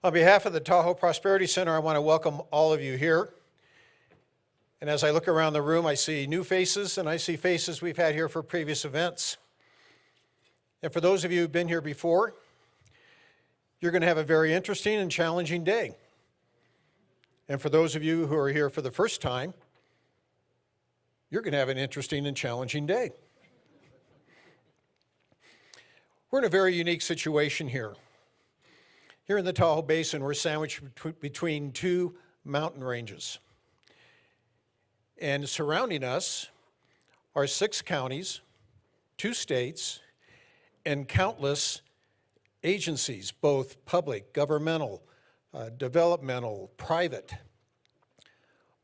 On behalf of the Tahoe Prosperity Center, I want to welcome all of you here. And as I look around the room, I see new faces and I see faces we've had here for previous events. And for those of you who've been here before, you're going to have a very interesting and challenging day. And for those of you who are here for the first time, you're going to have an interesting and challenging day. We're in a very unique situation here. Here in the Tahoe Basin, we're sandwiched between two mountain ranges. And surrounding us are 6 counties, 2 states, and countless agencies, both public, governmental, developmental, private,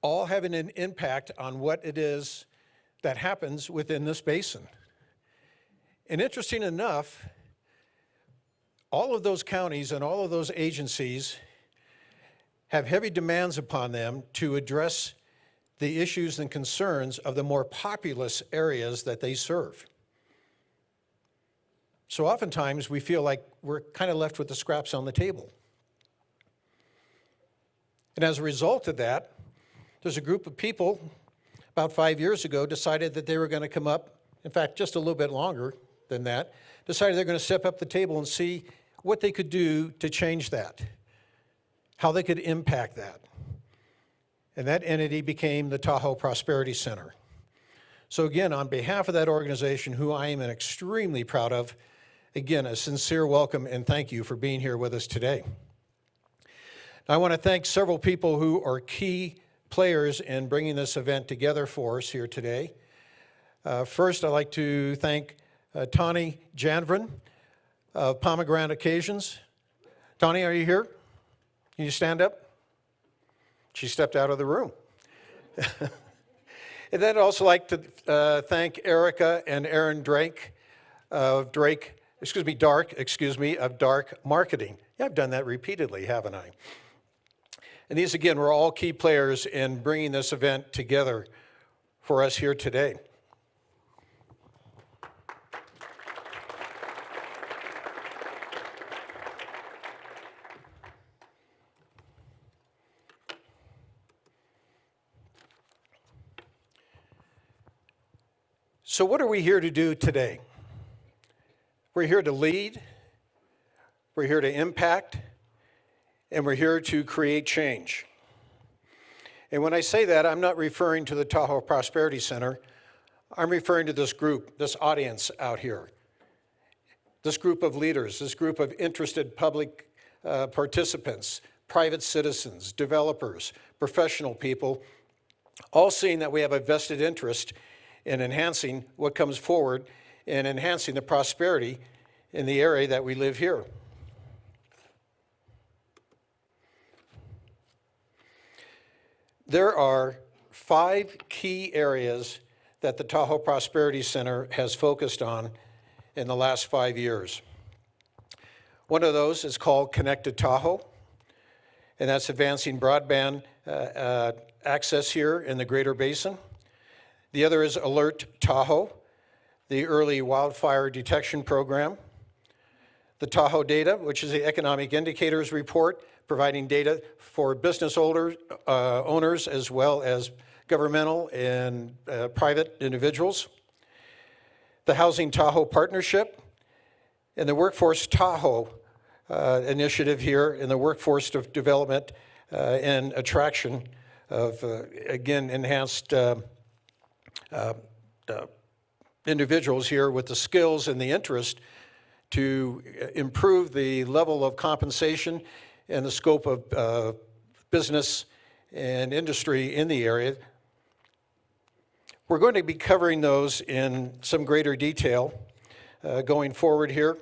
all having an impact on what it is that happens within this basin. And interesting enough, all of those counties and all of those agencies have heavy demands upon them to address the issues and concerns of the more populous areas that they serve. So oftentimes we feel like we're kind of left with the scraps on the table. And as a result of that, there's a group of people about 5 years ago decided that they were going to come up, in fact, just a little bit longer than that, decided they're going to step up the table and see what they could do to change that, how they could impact that. And that entity became the Tahoe Prosperity Center. So again, on behalf of that organization, who I am extremely proud of, again, a sincere welcome and thank you for being here with us today. I want to thank several people who are key players in bringing this event together for us here today. First, I'd like to thank Tani Janvrin of Pomegranate Occasions. Tani, are you here? Can you stand up? She stepped out of the room. And then I'd also like to thank Erica and Aaron Dark of Dark Marketing. Yeah, I've done that repeatedly, haven't I? And these, again, were all key players in bringing this event together for us here today. So what are we here to do today? We're here to lead, we're here to impact, and we're here to create change. And when I say that, I'm not referring to the Tahoe Prosperity Center. I'm referring to this group, this audience out here, this group of leaders, this group of interested public participants, private citizens, developers, professional people, all seeing that we have a vested interest in enhancing what comes forward and enhancing the prosperity in the area that we live here. There are 5 key areas that the Tahoe Prosperity Center has focused on in the last 5 years. One of those is called Connected Tahoe, and that's advancing broadband access here in the Greater Basin. The other is Alert Tahoe, the early wildfire detection program. The Tahoe Data, which is the Economic Indicators Report, providing data for business owners as well as governmental and private individuals. The Housing Tahoe Partnership, and the Workforce Tahoe initiative here in the workforce development and attraction of, again, enhanced individuals here with the skills and the interest to improve the level of compensation and the scope of business and industry in the area. We're going to be covering those in some greater detail going forward here.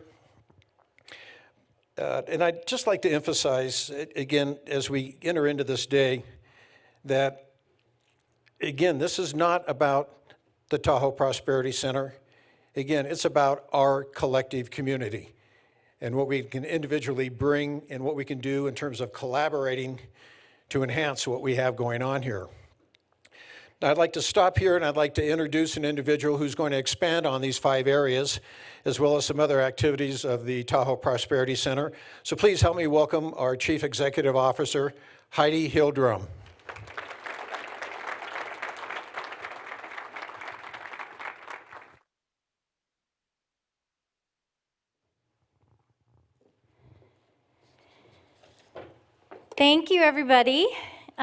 And I'd just like to emphasize, again, as we enter into this day, that, again, this is not about the Tahoe Prosperity Center. Again, it's about our collective community and what we can individually bring and what we can do in terms of collaborating to enhance what we have going on here. Now, I'd like to stop here and I'd like to introduce an individual who's going to expand on these 5 areas, as well as some other activities of the Tahoe Prosperity Center. So please help me welcome our Chief Executive Officer, Heidi Hildrum. Thank you, everybody.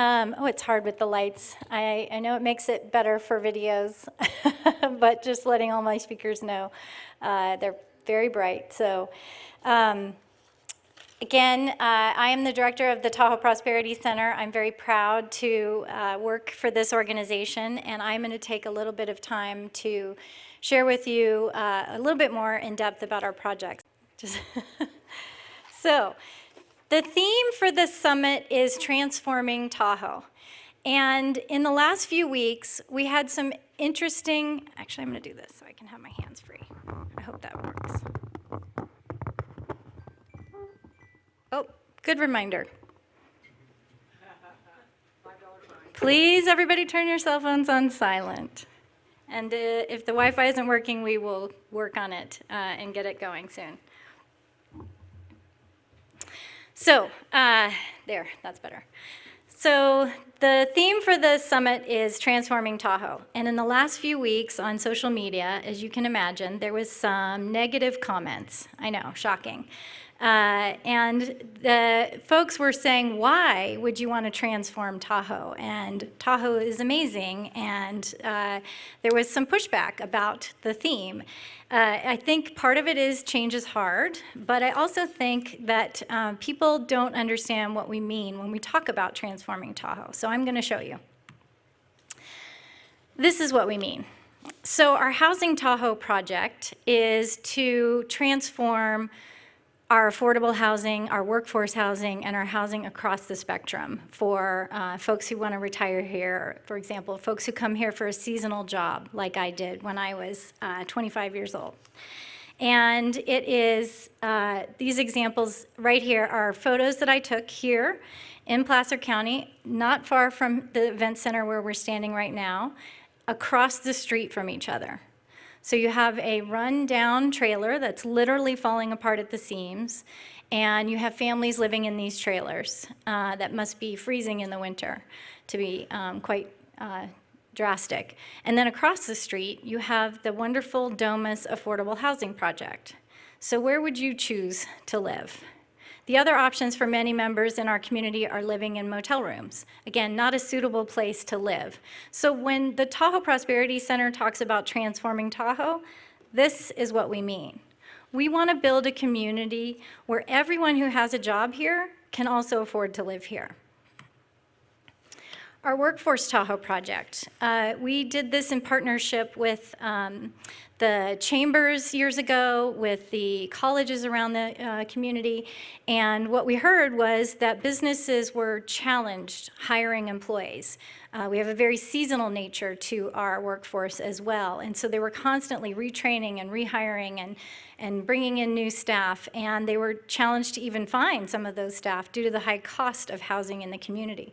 It's hard with the lights. I know it makes it better for videos, but just letting all my speakers know, they're very bright. So again, I am the director of the Tahoe Prosperity Center. I'm very proud to work for this organization, and I'm going to take a little bit of time to share with you a little bit more in depth about our projects. So, the theme for this summit is Transforming Tahoe. And in the last few weeks, we had some interesting, actually I'm gonna do this so I can have my hands free. I hope that works. Oh, good reminder. Please, everybody turn your cell phones on silent. And if the Wi-Fi isn't working, we will work on it and get it going soon. So, there, that's better. So, the theme for the summit is Transforming Tahoe. And in the last few weeks on social media, as you can imagine, there was some negative comments. I know, shocking. And the folks were saying, why would you want to transform Tahoe? And Tahoe is amazing, and there was some pushback about the theme. I think part of it is change is hard, but I also think that people don't understand what we mean when we talk about transforming Tahoe. So I'm going to show you. This is what we mean. So our Housing Tahoe project is to transform our affordable housing, our workforce housing, and our housing across the spectrum for folks who want to retire here. For example, folks who come here for a seasonal job, like I did when I was 25 years old. And it is, these examples right here are photos that I took here in Placer County, not far from the event center where we're standing right now, across the street from each other. So you have a run-down trailer that's literally falling apart at the seams, and you have families living in these trailers that must be freezing in the winter, to be quite drastic. And then across the street, you have the wonderful Domus Affordable Housing Project. So where would you choose to live? The other options for many members in our community are living in motel rooms. Again, not a suitable place to live. So when the Tahoe Prosperity Center talks about transforming Tahoe, this is what we mean. We want to build a community where everyone who has a job here can also afford to live here. Our Workforce Tahoe project, we did this in partnership with the chambers years ago, with the colleges around the community, and what we heard was that businesses were challenged hiring employees. We have a very seasonal nature to our workforce as well, and so they were constantly retraining and rehiring and bringing in new staff, and they were challenged to even find some of those staff due to the high cost of housing in the community.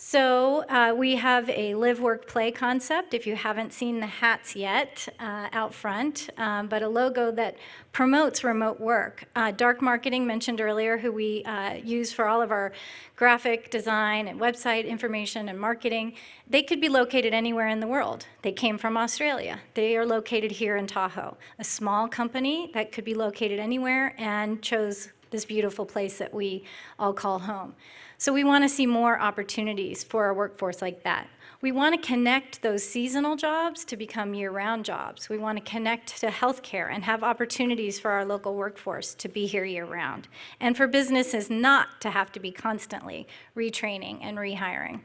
So we have a live, work, play concept, if you haven't seen the hats yet out front, but a logo that promotes remote work. Dark Marketing, mentioned earlier, who we use for all of our graphic design and website information and marketing, they could be located anywhere in the world. They came from Australia. They are located here in Tahoe, a small company that could be located anywhere and chose this beautiful place that we all call home. So we want to see more opportunities for our workforce like that. We want to connect those seasonal jobs to become year-round jobs. We want to connect to healthcare and have opportunities for our local workforce to be here year-round, and for businesses not to have to be constantly retraining and rehiring.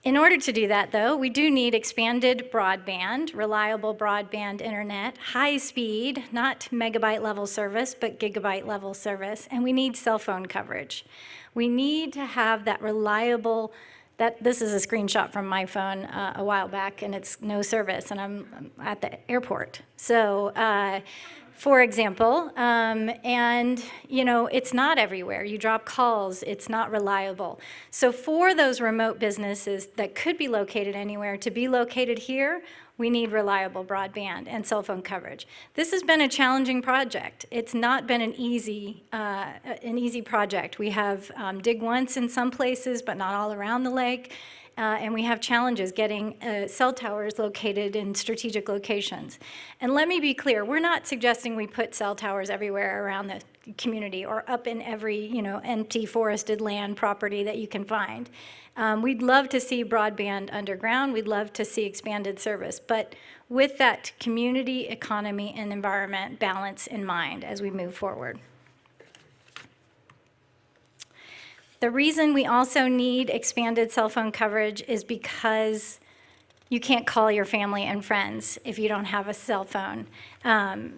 In order to do that, though, we do need expanded broadband, reliable broadband internet, high speed, not megabyte level service, but gigabyte level service, and we need cell phone coverage. We need to have that reliable, this is a screenshot from my phone a while back, and it's no service, and I'm at the airport. So for example, and it's not everywhere. You drop calls, it's not reliable. So for those remote businesses that could be located anywhere to be located here, we need reliable broadband and cell phone coverage. This has been a challenging project. It's not been an easy project. We have dig once in some places, but not all around the lake. And we have challenges getting cell towers located in strategic locations. And let me be clear, we're not suggesting we put cell towers everywhere around the community or up in every empty forested land property that you can find. We'd love to see broadband underground. We'd love to see expanded service, but with that community, economy, and environment balance in mind as we move forward. The reason we also need expanded cell phone coverage is because you can't call your family and friends if you don't have a cell phone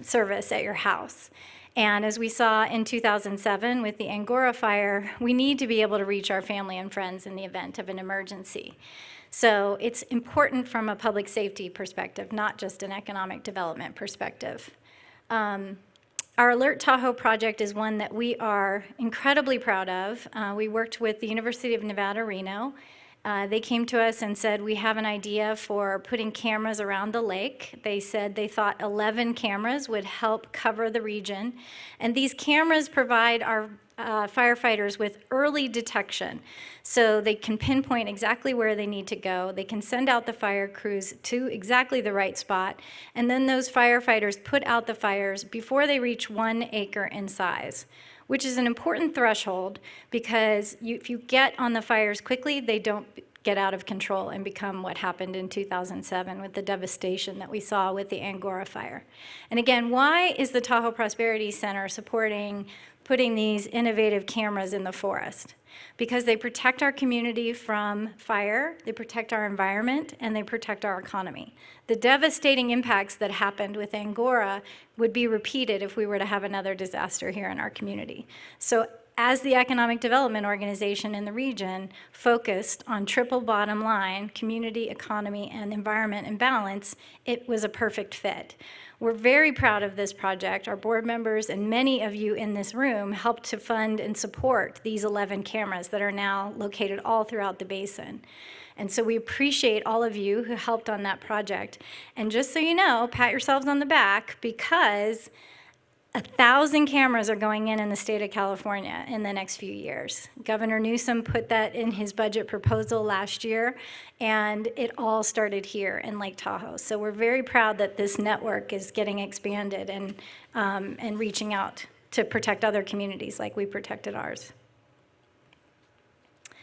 service at your house. And as we saw in 2007 with the Angora fire, we need to be able to reach our family and friends in the event of an emergency. So it's important from a public safety perspective, not just an economic development perspective. Our Alert Tahoe project is one that we are incredibly proud of. We worked with the University of Nevada, Reno. They came to us and said, we have an idea for putting cameras around the lake. They said they thought 11 cameras would help cover the region. And these cameras provide our firefighters with early detection. So they can pinpoint exactly where they need to go. They can send out the fire crews to exactly the right spot. And then those firefighters put out the fires before they reach 1 acre in size, which is an important threshold because if you get on the fires quickly, they don't get out of control and become what happened in 2007 with the devastation that we saw with the Angora fire. And again, why is the Tahoe Prosperity Center supporting putting these innovative cameras in the forest? Because they protect our community from fire, they protect our environment, and they protect our economy. The devastating impacts that happened with Angora would be repeated if we were to have another disaster here in our community. So as the economic development organization in the region focused on triple bottom line, community, economy, and environment and balance, it was a perfect fit. We're very proud of this project. Our board members and many of you in this room helped to fund and support these 11 cameras that are now located all throughout the basin. And so we appreciate all of you who helped on that project. And just so you know, pat yourselves on the back because 1,000 cameras are going in the state of California in the next few years. Governor Newsom put that in his budget proposal last year, and it all started here in Lake Tahoe. So we're very proud that this network is getting expanded and reaching out to protect other communities like we protected ours.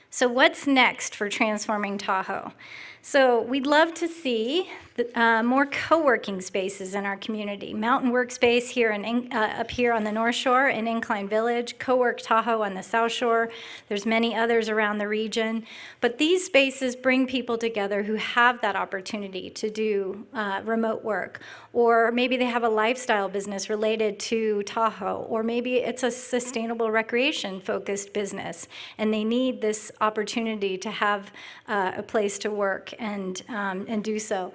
So what's next for transforming Tahoe? So we'd love to see more co-working spaces in our community. Mountain Workspace here up here on the North Shore in Incline Village, Co-work Tahoe on the South Shore. There's many others around the region. But these spaces bring people together who have that opportunity to do remote work. Or maybe they have a lifestyle business related to Tahoe. Or maybe it's a sustainable recreation-focused business. And they need this opportunity to have a place to work and do so.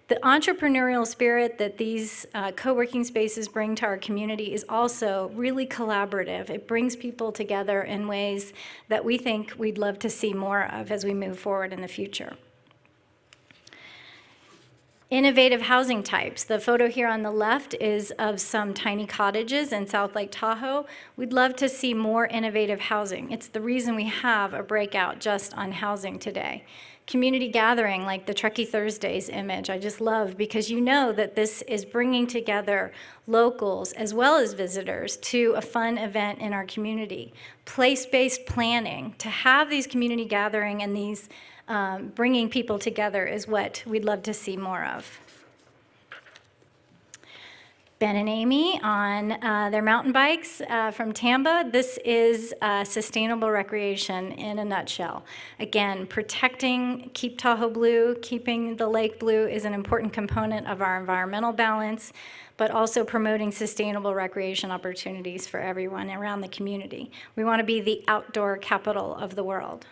The entrepreneurial spirit that these co-working spaces bring to our community is also really collaborative. It brings people together in ways that we think we'd love to see more of as we move forward in the future. Innovative housing types. The photo here on the left is of some tiny cottages in South Lake Tahoe. We'd love to see more innovative housing. It's the reason we have a breakout just on housing today. Community gathering like the Truckee Thursdays image, I just love because you know that this is bringing together locals as well as visitors to a fun event in our community. Place-based planning, to have these community gathering and these bringing people together is what we'd love to see more of. Ben and Amy on their mountain bikes from Tamba. This is sustainable recreation in a nutshell. Again, protecting, keep Tahoe blue, keeping the lake blue is an important component of our environmental balance, but also promoting sustainable recreation opportunities for everyone around the community. We want to be the outdoor capital of the world.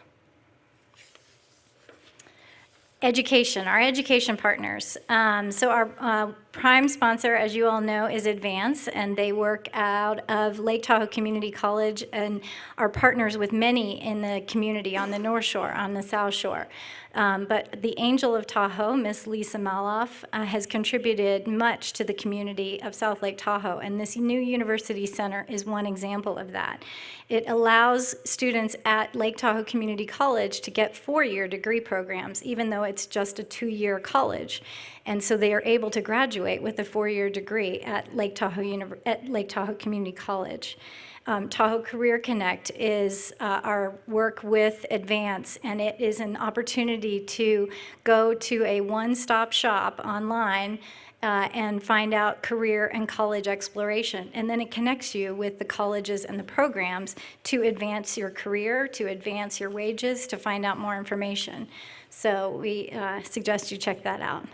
Education, our education partners. So our prime sponsor, as you all know, is Advance, and they work out of Lake Tahoe Community College and are partners with many in the community on the North Shore, on the South Shore. But the Angel of Tahoe, Miss Lisa Maloff, has contributed much to the community of South Lake Tahoe, and this new university center is one example of that. It allows students at Lake Tahoe Community College to get four-year degree programs, even though it's just a two-year college. And so they are able to graduate with a four-year degree at Lake Tahoe Community College. Tahoe Career Connect is our work with Advance, and it is an opportunity to go to a one-stop shop online and find out career and college exploration. And then it connects you with the colleges and the programs to advance your career, to advance your wages, to find out more information. So we suggest you check that out.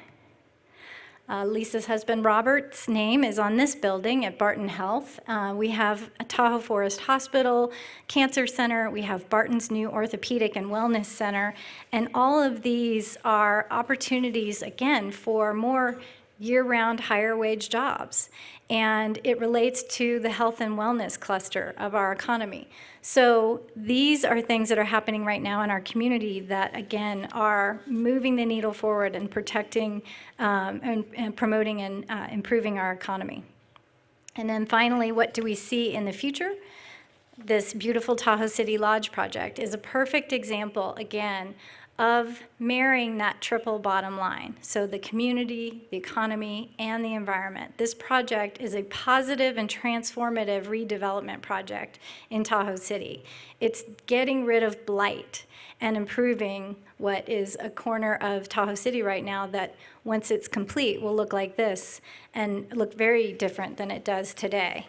Lisa's husband, Robert's name is on this building at Barton Health. We have a Tahoe Forest Hospital, Cancer Center, we have Barton's new Orthopedic and Wellness Center, and all of these are opportunities, again, for more year-round higher wage jobs. And it relates to the health and wellness cluster of our economy. So these are things that are happening right now in our community that, again, are moving the needle forward and protecting and promoting and improving our economy. And then finally, what do we see in the future? This beautiful Tahoe City Lodge project is a perfect example, again, of marrying that triple bottom line. So the community, the economy, and the environment. This project is a positive and transformative redevelopment project in Tahoe City. It's getting rid of blight and improving what is a corner of Tahoe City right now that, once it's complete, will look like this and look very different than it does today.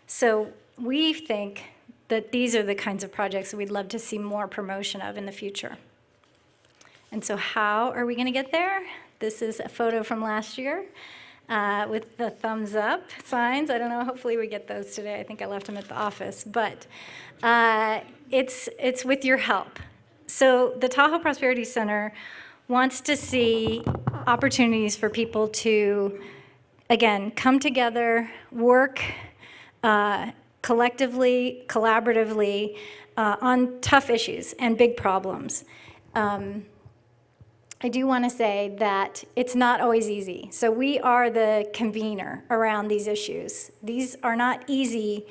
So we think that these are the kinds of projects that we'd love to see more promotion of in the future. And so how are we going to get there? This is a photo from last year with the thumbs up signs. I don't know, hopefully we get those today. I think I left them at the office. But it's with your help. So the Tahoe Prosperity Center wants to see opportunities for people to, again, come together, work collectively, collaboratively, on tough issues and big problems. I do want to say that it's not always easy. So we are the convener around these issues. These are not easy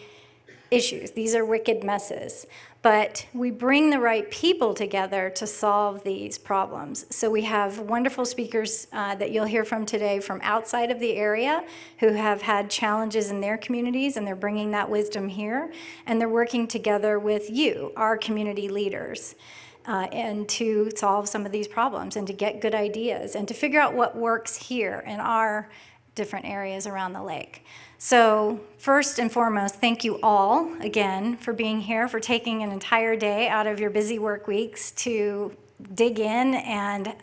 issues. These are wicked messes. But we bring the right people together to solve these problems. So we have wonderful speakers that you'll hear from today from outside of the area who have had challenges in their communities, and they're bringing that wisdom here. And they're working together with you, our community leaders, and to solve some of these problems and to get good ideas and to figure out what works here in our different areas around the lake. So first and foremost, thank you all again for being here, for taking an entire day out of your busy work weeks to dig in and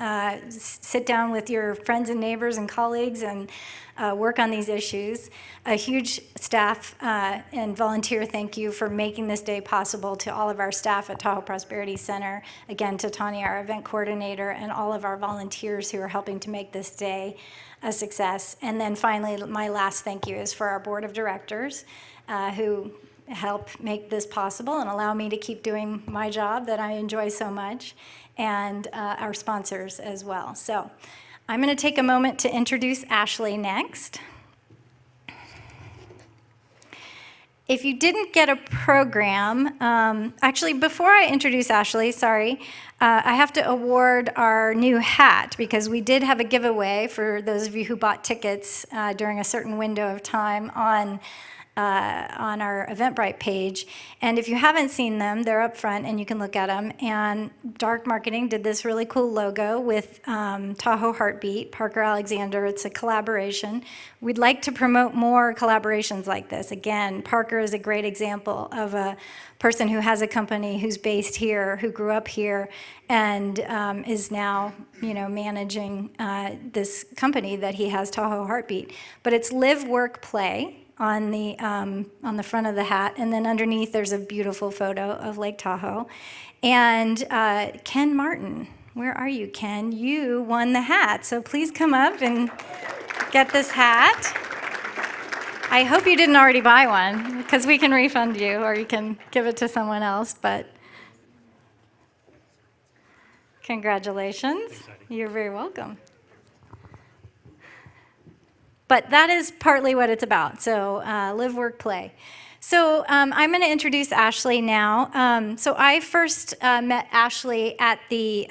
sit down with your friends and neighbors and colleagues and work on these issues. A huge staff and volunteer thank you for making this day possible, to all of our staff at Tahoe Prosperity Center, again to Tanya, our event coordinator, and all of our volunteers who are helping to make this day a success. And then finally, my last thank you is for our board of directors who help make this possible and allow me to keep doing my job that I enjoy so much, and our sponsors as well. So I'm going to take a moment to introduce Ashley next. If you didn't get a program, actually, before I introduce Ashley, sorry, I have to award our new hat, because we did have a giveaway for those of you who bought tickets during a certain window of time on our Eventbrite page. And if you haven't seen them, they're up front and you can look at them. And Dark Marketing did this really cool logo with Tahoe Heartbeat, Parker Alexander. It's a collaboration. We'd like to promote more collaborations like this. Again, Parker is a great example of a person who has a company who's based here, who grew up here, and is now, managing this company that he has, Tahoe Heartbeat. But it's Live, Work, Play on the front of the hat, and then underneath there's a beautiful photo of Lake Tahoe. And Ken Martin where are you, Ken? You won the hat, so please come up and get this hat. I hope you didn't already buy one, because we can refund you, or you can give it to someone else, but congratulations. You're very welcome. But that is partly what it's about, so live, work, play. So I'm going to introduce Ashley now. So I first met Ashley at the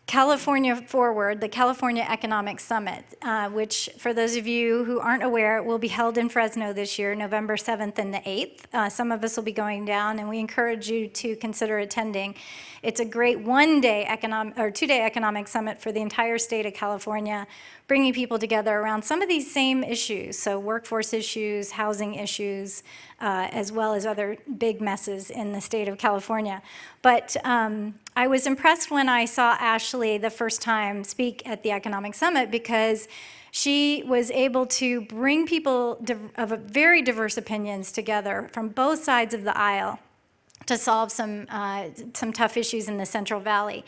California Forward, the California Economic Summit, which, for those of you who aren't aware, will be held in Fresno this year, November 7th and the 8th. Some of us will be going down, and we encourage you to consider attending. It's a great two-day economic summit for the entire state of California, bringing people together around some of these same issues, so workforce issues, housing issues, as well as other big messes in the state of California. But I was impressed when I saw Ashley the first time speak at the Economic Summit, because she was able to bring people of very diverse opinions together from both sides of the aisle to solve some tough issues in the Central Valley.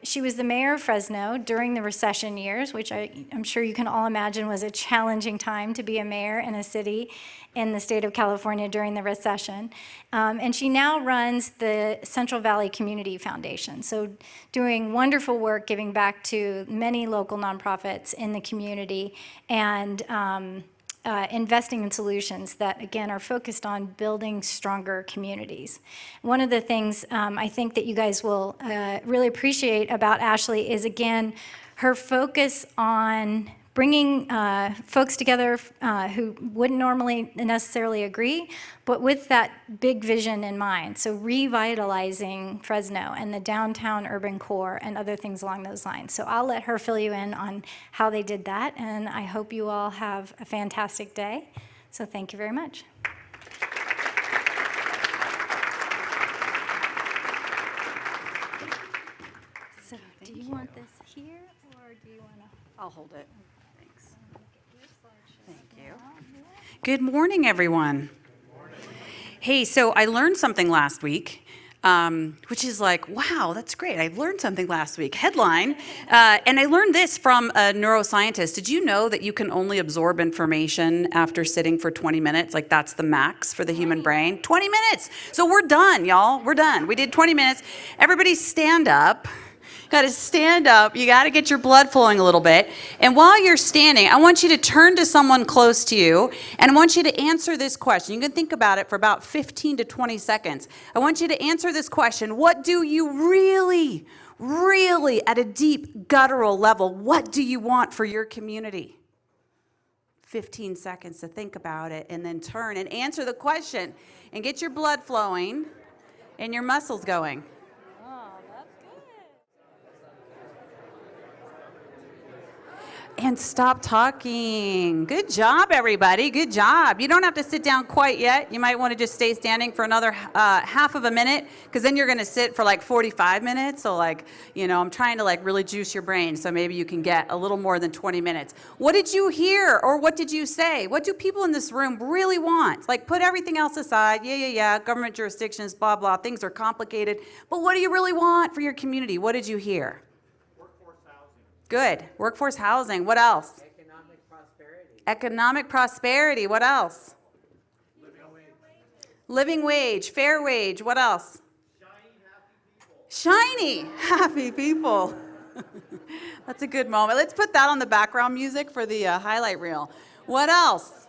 She was the mayor of Fresno during the recession years, which I'm sure you can all imagine was a challenging time to be a mayor in a city in the state of California during the recession. And she now runs the Central Valley Community Foundation, so doing wonderful work, giving back to many local nonprofits in the community, and investing in solutions that, again, are focused on building stronger communities. One of the things I think that you guys will really appreciate about Ashley is, again, her focus on bringing folks together who wouldn't normally necessarily agree, but with that big vision in mind. So revitalizing Fresno and the downtown urban core and other things along those lines. So I'll let her fill you in on how they did that, and I hope you all have a fantastic day. So thank you very much. So do you want this here, or do you want to? I'll hold it. Thanks. Thank you. Good morning, everyone. Hey, so I learned something last week, which is like, wow, that's great. I learned something last week. Headline. And I learned this from a neuroscientist. Did you know that you can only absorb information after sitting for 20 minutes? Like, that's the max for the human brain. 20 minutes. So we're done, y'all. We're done. We did 20 minutes. Everybody stand up. Got to stand up. You got to get your blood flowing a little bit. And while you're standing, I want you to turn to someone close to you, and I want you to answer this question. You can think about it for about 15 to 20 seconds. I want you to answer this question. What do you really, at a deep guttural level, what do you want for your community? 15 seconds to think about it, and then turn and answer the question and get your blood flowing and your muscles going. And stop talking. Good job, everybody. Good job. You don't have to sit down quite yet. You might want to just stay standing for another half of a minute, because then you're going to sit for like 45 minutes. So I'm trying to really juice your brain, so maybe you can get a little more than 20 minutes. What did you hear, or what did you say? What do people in this room really want? Put everything else aside. Yeah. Government jurisdictions, blah, blah. Things are complicated. But what do you really want for your community? What did you hear? Good. Workforce housing. What else? Economic prosperity. Economic prosperity. What else? Living wage. Fair wage. What else? Shiny, happy people. That's a good moment. Let's put that on the background music for the highlight reel. What else?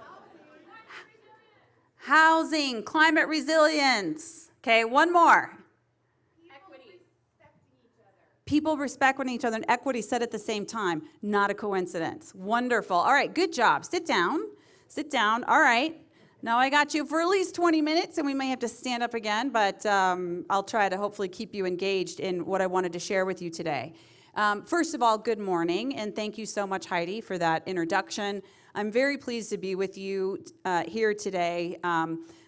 Housing. Climate resilience. Okay, one more. People respect one each other, and equity said at the same time. Not a coincidence. Wonderful. All right, good job. Sit down. Sit down. All right. Now I got you for at least 20 minutes, and we may have to stand up again, but I'll try to hopefully keep you engaged in what I wanted to share with you today. First of all, good morning, and thank you so much, Heidi, for that introduction. I'm very pleased to be with you here today.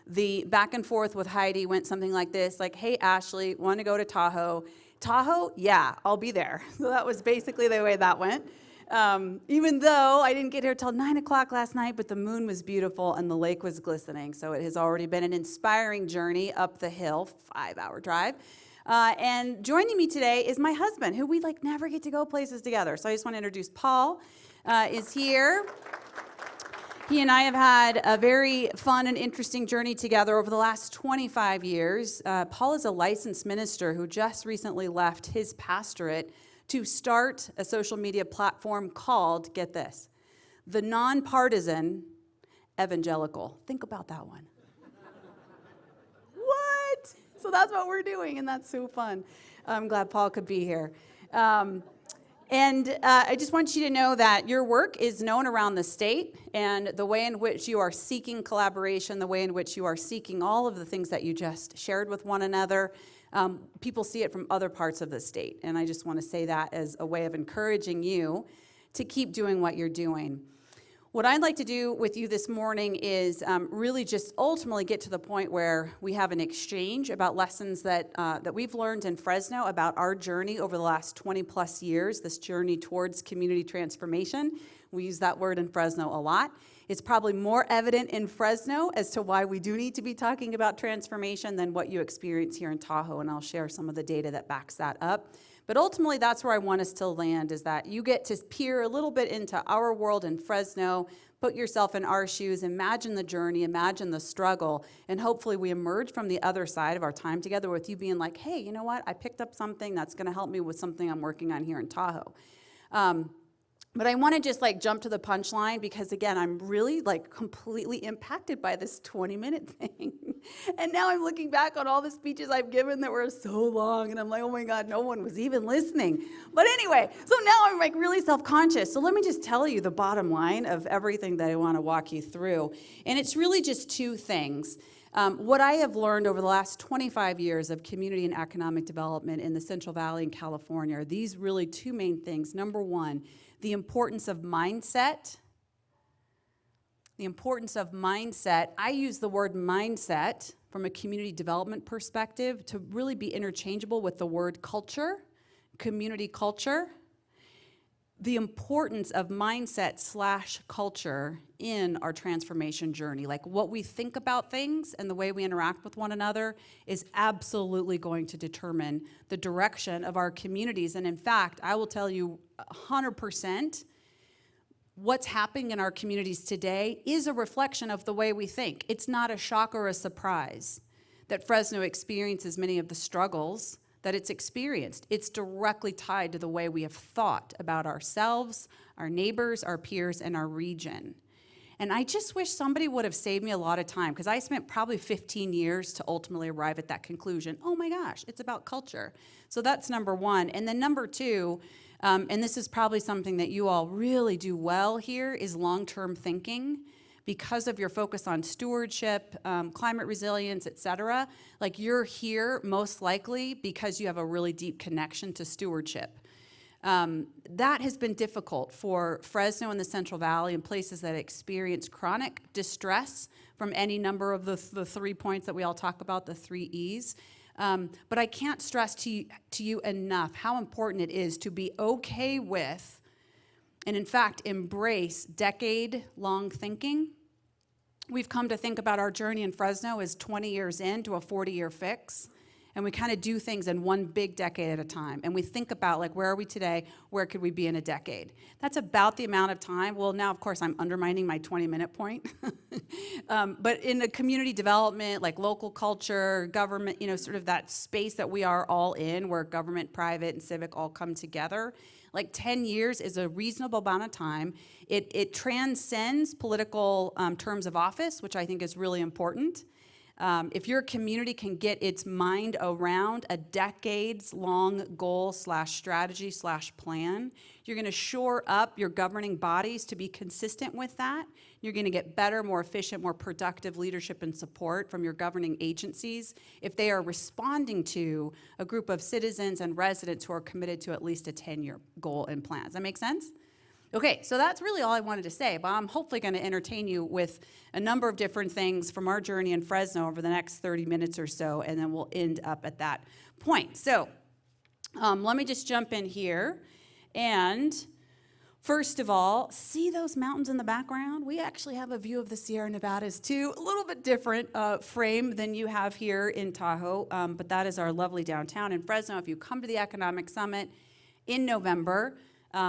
The back and forth with Heidi went something like this, hey, Ashley, want to go to Tahoe? Tahoe? Yeah, I'll be there. So that was basically the way that went. Even though I didn't get here till 9 o'clock last night, but the moon was beautiful and the lake was glistening. So it has already been an inspiring journey up the hill, 5-hour drive. And joining me today is my husband, who we like never get to go places together. So I just want to introduce Paul, is here. He and I have had a very fun and interesting journey together over the last 25 years. Paul is a licensed minister who just recently left his pastorate to start a social media platform called, get this, the Nonpartisan Evangelical. Think about that one. What? So that's what we're doing, and that's so fun. I'm glad Paul could be here. And I just want you to know that your work is known around the state, and the way in which you are seeking collaboration, the way in which you are seeking all of the things that you just shared with one another, people see it from other parts of the state. And I just want to say that as a way of encouraging you to keep doing what you're doing. What I'd like to do with you this morning is really just ultimately get to the point where we have an exchange about lessons that we've learned in Fresno about our journey over the last 20 plus years, this journey towards community transformation. We use that word in Fresno a lot. It's probably more evident in Fresno as to why we do need to be talking about transformation than what you experience here in Tahoe, and I'll share some of the data that backs that up. But ultimately, that's where I want us to land, is that you get to peer a little bit into our world in Fresno, put yourself in our shoes, imagine the journey, imagine the struggle, and hopefully we emerge from the other side of our time together with you being like, hey, you know what? I picked up something that's going to help me with something I'm working on here in Tahoe. But I want to just like jump to the punchline because, again, I'm really like completely impacted by this 20-minute thing. And now I'm looking back on all the speeches I've given that were so long, and I'm like, oh my God, no one was even listening. But anyway, so now I'm like really self-conscious. So let me just tell you the bottom line of everything that I want to walk you through. And it's really just two things. What I have learned over the last 25 years of community and economic development in the Central Valley in California are these really two main things. Number one, the importance of mindset. The importance of mindset. I use the word mindset from a community development perspective to really be interchangeable with the word culture, community culture. The importance of mindset / culture in our transformation journey. Like what we think about things and the way we interact with one another is absolutely going to determine the direction of our communities. And in fact, I will tell you 100%, what's happening in our communities today is a reflection of the way we think. It's not a shock or a surprise that Fresno experiences many of the struggles that it's experienced. It's directly tied to the way we have thought about ourselves, our neighbors, our peers, and our region. And I just wish somebody would have saved me a lot of time, because I spent probably 15 years to ultimately arrive at that conclusion. Oh my gosh, it's about culture. So that's number one. And then number two, and this is probably something that you all really do well here, is long-term thinking. Because of your focus on stewardship, climate resilience, et cetera, like you're here most likely because you have a really deep connection to stewardship. That has been difficult for Fresno and the Central Valley and places that experience chronic distress from any number of the 3 points that we all talk about, the 3 E's. But I can't stress to you enough how important it is to be okay with, and in fact, embrace decade-long thinking. We've come to think about our journey in Fresno as 20 years into a 40-year fix, and we kind of do things in one big decade at a time. And we think about, like, where are we today? Where could we be in a decade? That's about the amount of time. Well, now, of course, I'm undermining my 20-minute point. But in the community development, like local culture, government, sort of that space that we are all in, where government, private, and civic all come together, like 10 years is a reasonable amount of time. It transcends political terms of office, which I think is really important. If your community can get its mind around a decades-long goal / strategy / plan, you're going to shore up your governing bodies to be consistent with that. You're going to get better, more efficient, more productive leadership and support from your governing agencies if they are responding to a group of citizens and residents who are committed to at least a 10-year goal and plan. Does that make sense? Okay, so that's really all I wanted to say, but I'm hopefully going to entertain you with a number of different things from our journey in Fresno over the next 30 minutes or so, and then we'll end up at that point. So let me just jump in here, and First of all, see those mountains in the background? We actually have a view of the Sierra Nevadas too. A little bit different frame than you have here in Tahoe, but that is our lovely downtown in Fresno. If you come to the Economic Summit in November,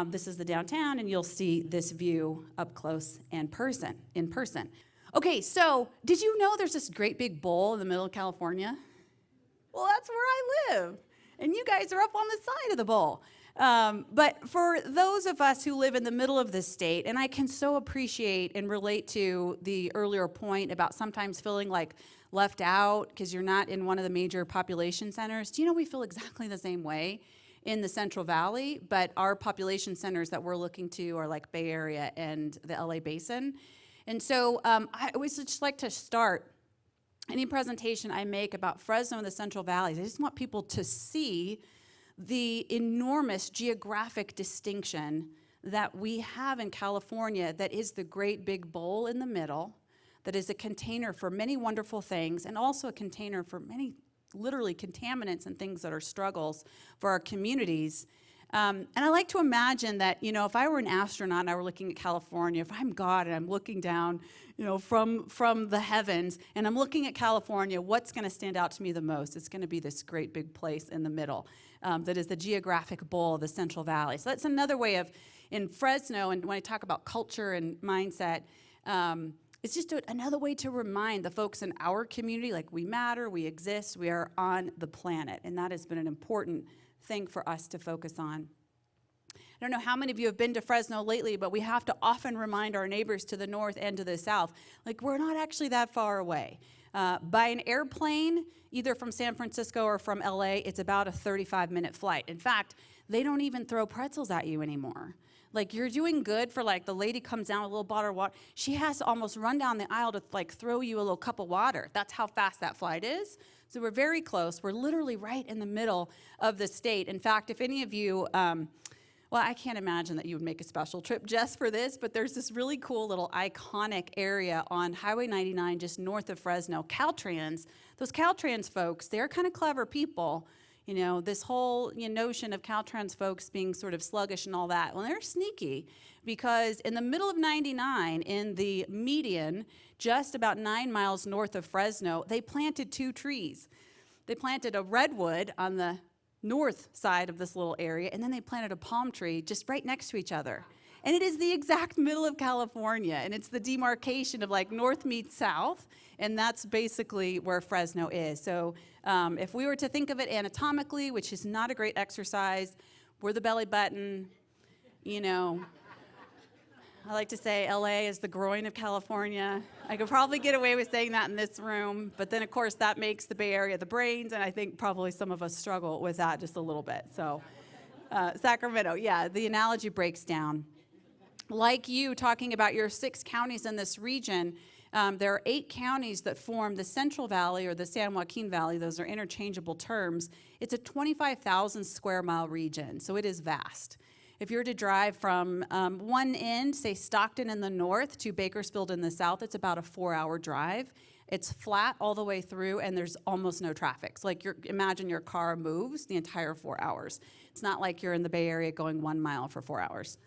this is the downtown, and you'll see this view up close and in person. Okay, so did you know there's this great big bowl in the middle of California? Well, that's where I live, and you guys are up on the side of the bowl. But for those of us who live in the middle of this state, and I can so appreciate and relate to the earlier point about sometimes feeling like left out because you're not in one of the major population centers. Do you know we feel exactly the same way in the Central Valley, but our population centers that we're looking to are like Bay Area and the LA Basin. And so I always just like to start any presentation I make about Fresno and the Central Valley. I just want people to see the enormous geographic distinction that we have in California that is the great big bowl in the middle, that is a container for many wonderful things, and also a container for many literally contaminants and things that are struggles for our communities. And I like to imagine that, you know, if I were an astronaut and I were looking at California, if I'm God and I'm looking down, you know, from the heavens and I'm looking at California, what's going to stand out to me the most? It's going to be this great big place in the middle that is the geographic bowl of the Central Valley. So that's another way of, in Fresno, and when I talk about culture and mindset, it's just another way to remind the folks in our community, like we matter, we exist, we are on the planet, and that has been an important thing for us to focus on. I don't know how many of you have been to Fresno lately, but we have to often remind our neighbors to the north and to the south, like we're not actually that far away. By an airplane, either from San Francisco or from LA, it's about a 35-minute flight. In fact, they don't even throw pretzels at you anymore. Like, you're doing good for, like, the lady comes down with a little bottle of water. She has to almost run down the aisle to, like, throw you a little cup of water. That's how fast that flight is. So we're very close. We're literally right in the middle of the state. In fact, if any of you, well, I can't imagine that you would make a special trip just for this, but there's this really cool little iconic area on Highway 99 just north of Fresno, Caltrans. Those Caltrans folks, they're kind of clever people. You know, this whole notion of Caltrans folks being sort of sluggish and all that, well, they're sneaky because in the middle of 99, in the median, just about 9 miles north of Fresno, they planted 2 trees. They planted a redwood on the north side of this little area, and then they planted a palm tree just right next to each other. And it is the exact middle of California, and it's the demarcation of like north meets south, and that's basically where Fresno is. So if we were to think of it anatomically, which is not a great exercise, we're the belly button, you know. I like to say LA is the groin of California. I could probably get away with saying that in this room, but then of course that makes the Bay Area the brains, and I think probably some of us struggle with that just a little bit. So Sacramento, yeah, the analogy breaks down. Like you talking about your 6 counties in this region, there are 8 counties that form the Central Valley or the San Joaquin Valley. Those are interchangeable terms. It's a 25,000 square mile region, so it is vast. If you were to drive from one end, say Stockton in the north, to Bakersfield in the south, it's about a 4-hour drive. It's flat all the way through, and there's almost no traffic. So like imagine your car moves the entire 4 hours. It's not like you're in the Bay Area going 1 mile for 4 hours.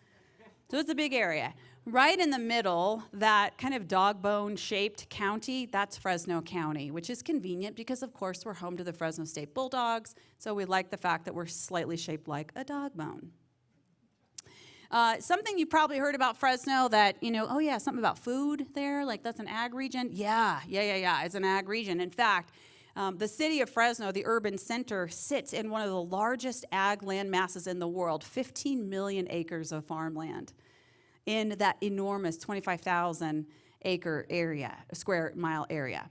So it's a big area. Right in the middle, that kind of dog bone shaped county, that's Fresno County, which is convenient because of course we're home to the Fresno State Bulldogs, so we like the fact that we're slightly shaped like a dog bone. Something you probably heard about Fresno that, you know, oh yeah, something about food there, like that's an ag region. Yeah, it's an ag region. In fact, the city of Fresno, the urban center, sits in one of the largest ag land masses in the world, 15 million acres of farmland in that enormous 25,000 acre area, square mile area.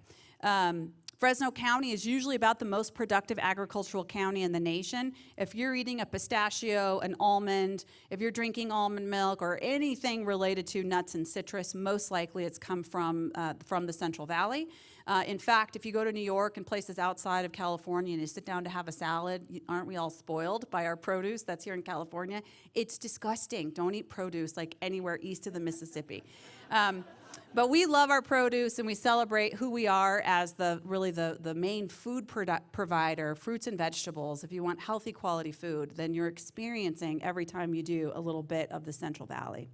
Fresno County is usually about the most productive agricultural county in the nation. If you're eating a pistachio, an almond, if you're drinking almond milk or anything related to nuts and citrus, most likely it's come from the Central Valley. In fact, if you go to New York and places outside of California and you sit down to have a salad, aren't we all spoiled by our produce that's here in California? It's disgusting. Don't eat produce like anywhere east of the Mississippi. But we love our produce and we celebrate who we are as the main food provider, fruits and vegetables. If you want healthy quality food, then you're experiencing every time you do a little bit of the Central Valley.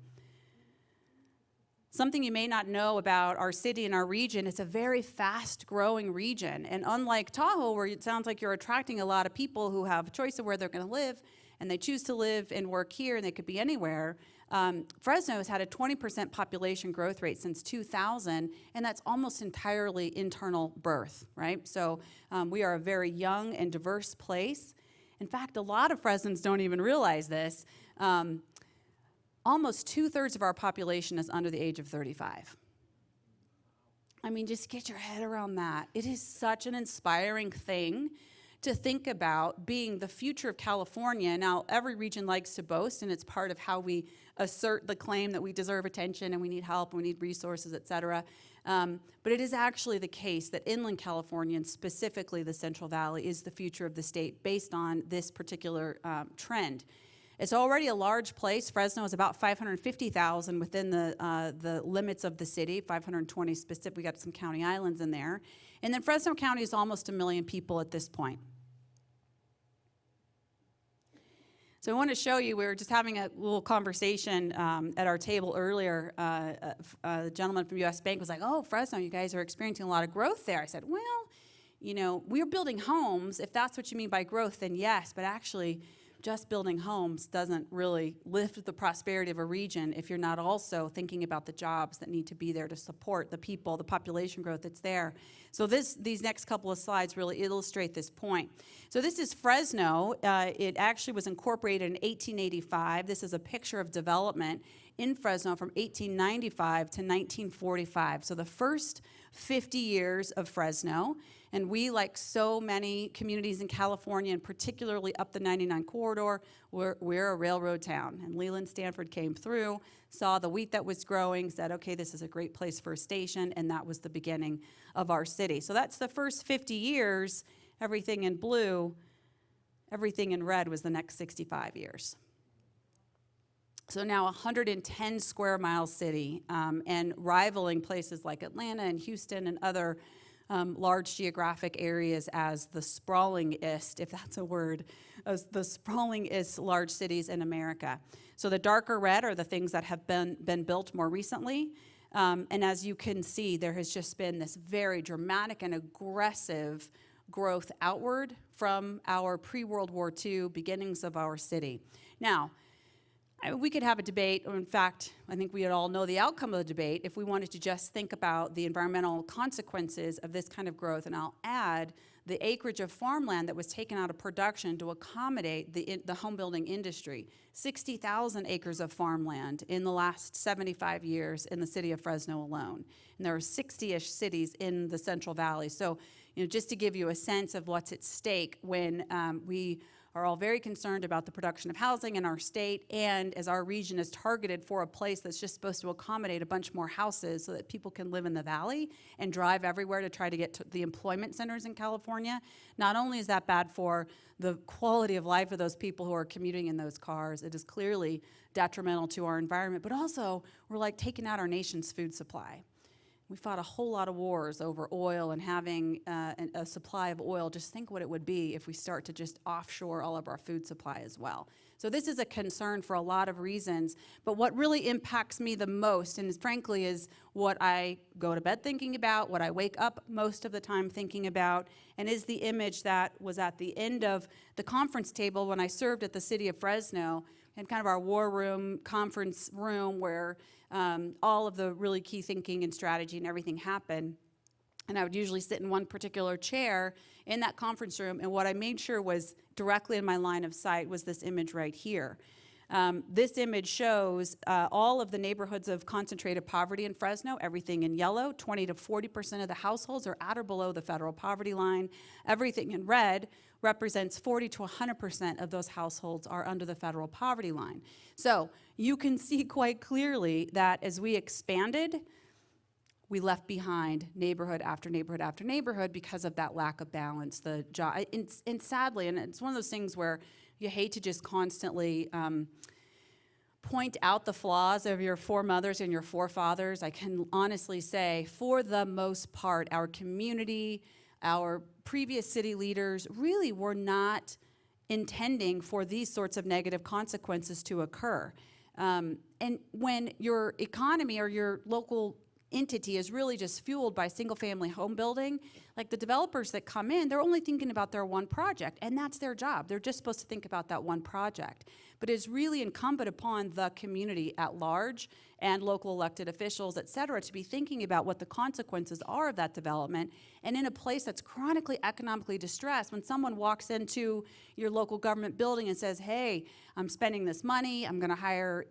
Something you may not know about our city and our region, it's a very fast growing region. And unlike Tahoe, where it sounds like you're attracting a lot of people who have a choice of where they're going to live, and they choose to live and work here, and they could be anywhere, Fresno has had a 20% population growth rate since 2000, and that's almost entirely internal birth, right? So we are a very young and diverse place. In fact, a lot of Fresnans don't even realize this. Almost 2/3 of our population is under the age of 35. I mean, just get your head around that. It is such an inspiring thing to think about being the future of California. Now, every region likes to boast, and it's part of how we assert the claim that we deserve attention and we need help and we need resources, et cetera. But it is actually the case that inland California, and specifically the Central Valley, is the future of the state based on this particular trend. It's already a large place. Fresno is about 550,000 within the limits of the city, 520 specific. We got some county islands in there. And then Fresno County is almost 1 million people at this point. So I want to show you, we were just having a little conversation at our table earlier. A gentleman from U.S. Bank was like, oh, Fresno, you guys are experiencing a lot of growth there. I said, well, you know, we're building homes. If that's what you mean by growth, then yes, but actually, just building homes doesn't really lift the prosperity of a region if you're not also thinking about the jobs that need to be there to support the people, the population growth that's there. So these next couple of slides really illustrate this point. So this is Fresno. It actually was incorporated in 1885. This is a picture of development in Fresno from 1895 to 1945. So the first 50 years of Fresno. And we, like so many communities in California, and particularly up the 99 corridor, we're a railroad town. And Leland Stanford came through, saw the wheat that was growing, said, okay, this is a great place for a station, and that was the beginning of our city. So that's the first 50 years, everything in blue, everything in red was the next 65 years. So now 110 square mile city, and rivaling places like Atlanta and Houston and other large geographic areas as the sprawlingest, if that's a word, as the sprawlingest large cities in America. So the darker red are the things that have been built more recently. And as you can see, there has just been this very dramatic and aggressive growth outward from our pre-World War II beginnings of our city. Now, we could have a debate, or in fact, I think we all know the outcome of the debate if we wanted to just think about the environmental consequences of this kind of growth. And I'll add the acreage of farmland that was taken out of production to accommodate the home building industry. 60,000 acres of farmland in the last 75 years in the city of Fresno alone. And there are 60-ish cities in the Central Valley. So, you know, just to give you a sense of what's at stake when we are all very concerned about the production of housing in our state, and as our region is targeted for a place that's just supposed to accommodate a bunch more houses so that people can live in the valley and drive everywhere to try to get to the employment centers in California. Not only is that bad for the quality of life of those people who are commuting in those cars, it is clearly detrimental to our environment, but also we're like taking out our nation's food supply. We fought a whole lot of wars over oil and having a supply of oil. Just think what it would be if we start to just offshore all of our food supply as well. So this is a concern for a lot of reasons. But what really impacts me the most, and frankly is what I go to bed thinking about, what I wake up most of the time thinking about, and is the image that was at the end of the conference table when I served at the city of Fresno, and kind of our war room, conference room where all of the really key thinking and strategy and everything happened. And I would usually sit in one particular chair in that conference room, and what I made sure was directly in my line of sight was this image right here. This image shows all of the neighborhoods of concentrated poverty in Fresno, everything in yellow. 20 to 40% of the households are at or below the federal poverty line. Everything in red represents 40 to 100% of those households are under the federal poverty line. So you can see quite clearly that as we expanded, we left behind neighborhood after neighborhood after neighborhood because of that lack of balance. And sadly, and it's one of those things where you hate to just constantly point out the flaws of your foremothers and your forefathers, I can honestly say, for the most part, our community, our previous city leaders really were not intending for these sorts of negative consequences to occur. And when your economy or your local entity is really just fueled by single-family home building, like the developers that come in, they're only thinking about their one project, and that's their job. They're just supposed to think about that one project. But it's really incumbent upon the community at large and local elected officials, et cetera, to be thinking about what the consequences are of that development. And in a place that's chronically economically distressed, when someone walks into your local government building and says, hey, I'm spending this money, I'm gonna hire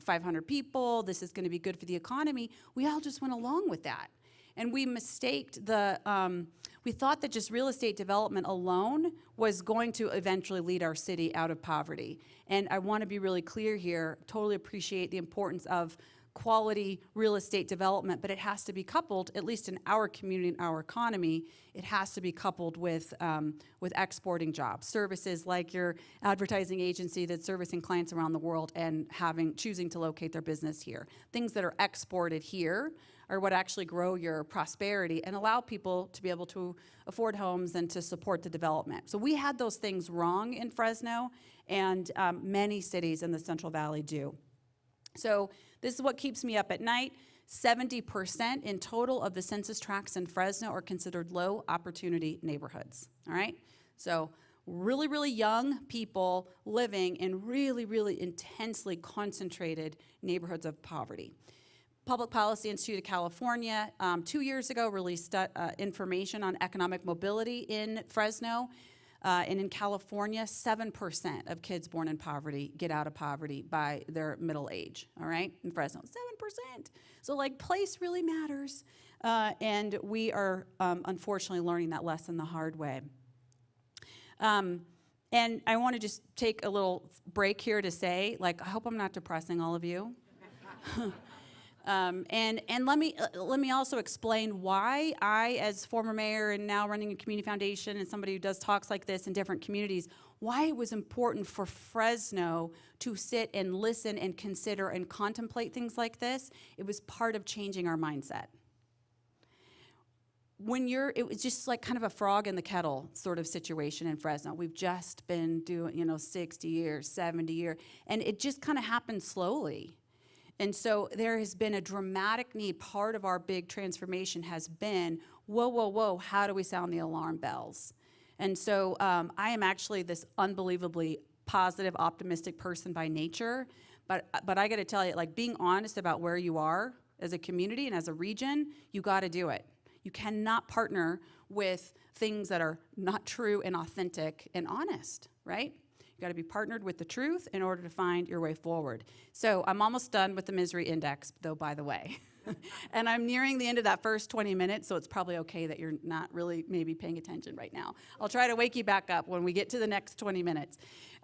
500 people, this is gonna be good for the economy, we all just went along with that. And we mistaked we thought that just real estate development alone was going to eventually lead our city out of poverty. And I want to be really clear here, totally appreciate the importance of quality real estate development, but it has to be coupled, at least in our community and our economy, it has to be coupled with exporting jobs, services like your advertising agency that's servicing clients around the world and choosing to locate their business here. Things that are exported here are what actually grow your prosperity and allow people to be able to afford homes and to support the development. So we had those things wrong in Fresno, and many cities in the Central Valley do. So this is what keeps me up at night. 70% in total of the census tracts in Fresno are considered low opportunity neighborhoods, all right? So really, really young people living in really, really intensely concentrated neighborhoods of poverty. Public Policy Institute of California 2 years ago released information on economic mobility in Fresno. And in California, 7% of kids born in poverty get out of poverty by their middle age, all right? In Fresno, 7%. So like place really matters. And we are unfortunately learning that lesson the hard way. And I want to just take a little break here to say, like, I hope I'm not depressing all of you. And let me also explain why I, as former mayor and now running a community foundation and somebody who does talks like this in different communities, why it was important for Fresno to sit and listen and consider and contemplate things like this. It was part of changing our mindset. It was just like kind of a frog in the kettle sort of situation in Fresno. We've just been doing, 60 years, 70 years, and it just kind of happened slowly. And so there has been a dramatic need. Part of our big transformation has been, whoa, whoa, whoa, how do we sound the alarm bells? And so I am actually this unbelievably positive, optimistic person by nature. But I got to tell you, like being honest about where you are as a community and as a region, you got to do it. You cannot partner with things that are not true and authentic and honest, right? You got to be partnered with the truth in order to find your way forward. So I'm almost done with the misery index, though, by the way. And I'm nearing the end of that first 20 minutes, so it's probably okay that you're not really maybe paying attention right now. I'll try to wake you back up when we get to the next 20 minutes.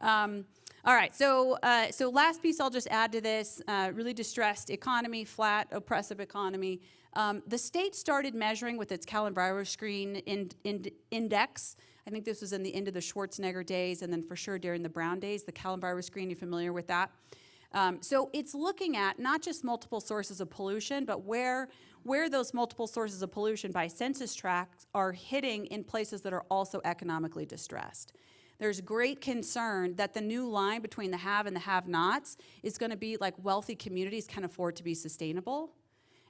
All right, so last piece I'll just add to this, really distressed economy, flat, oppressive economy. The state started measuring with its Calendar Screen Index. I think this was in the end of the Schwarzenegger days, and then for sure during the Brown days, the Calendar Screen, you familiar with that? So it's looking at not just multiple sources of pollution, but where those multiple sources of pollution by census tracts are hitting in places that are also economically distressed. There's great concern that the new line between the have and the have-nots is going to be like wealthy communities can afford to be sustainable,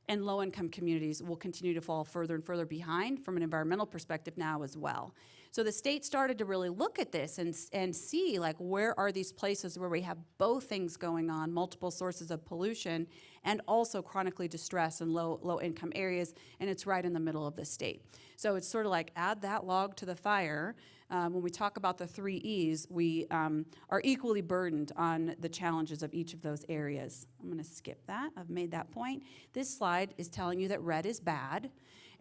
and low-income communities will continue to fall further and further behind from an environmental perspective now as well. So the state started to really look at this and see, like, where are these places where we have both things going on, multiple sources of pollution, and also chronically distressed in low-income areas, and it's right in the middle of the state. So it's sort of like add that log to the fire. When we talk about the 3 E's, we are equally burdened on the challenges of each of those areas. I'm going to skip that. I've made that point. This slide is telling you that red is bad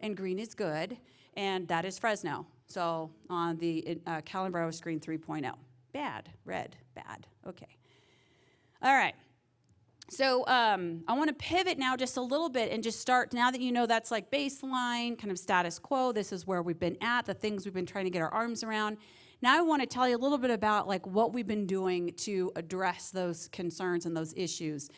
and green is good, and that is Fresno. So on the Calendar Screen 3.0, bad, red, bad. Okay. All right. So I want to pivot now just a little bit and just start, now that you know that's like baseline, kind of status quo, this is where we've been at, the things we've been trying to get our arms around. Now I want to tell you a little bit about like what we've been doing to address those concerns and those issues.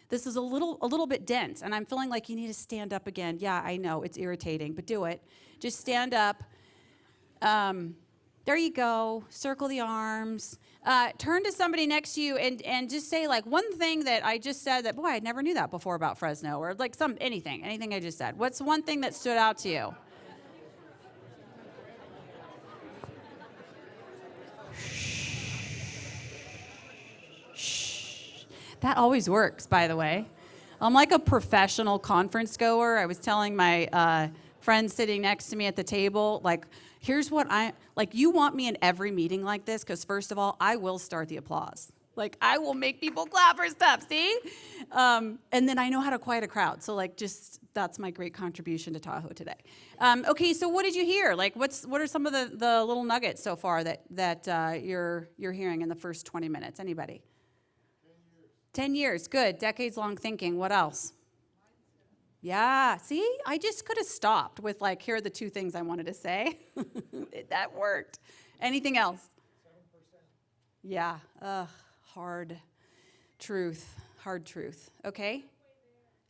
This is a little bit dense, and I'm feeling like you need to stand up again. Yeah, I know, it's irritating, but do it. Just stand up. There you go. Circle the arms. Turn to somebody next to you and just say like one thing that I just said that, boy, I never knew that before about Fresno, or like anything I just said. What's one thing that stood out to you? Shh. That always works, by the way. I'm like a professional conference goer. I was telling my friend sitting next to me at the table, like, here's what you want me in every meeting like this, because first of all, I will start the applause. Like, I will make people clap for stuff, see? And then I know how to quiet a crowd. So, like, that's my great contribution to Tahoe today. Okay, so what did you hear? Like, what are some of the little nuggets so far that you're hearing in the first 20 minutes? Anybody? 10 years, good. Decades-long thinking. What else? Yeah, see? I just could have stopped with, like, here are the two things I wanted to say. That worked. Anything else? 7%. Yeah, hard truth. Okay?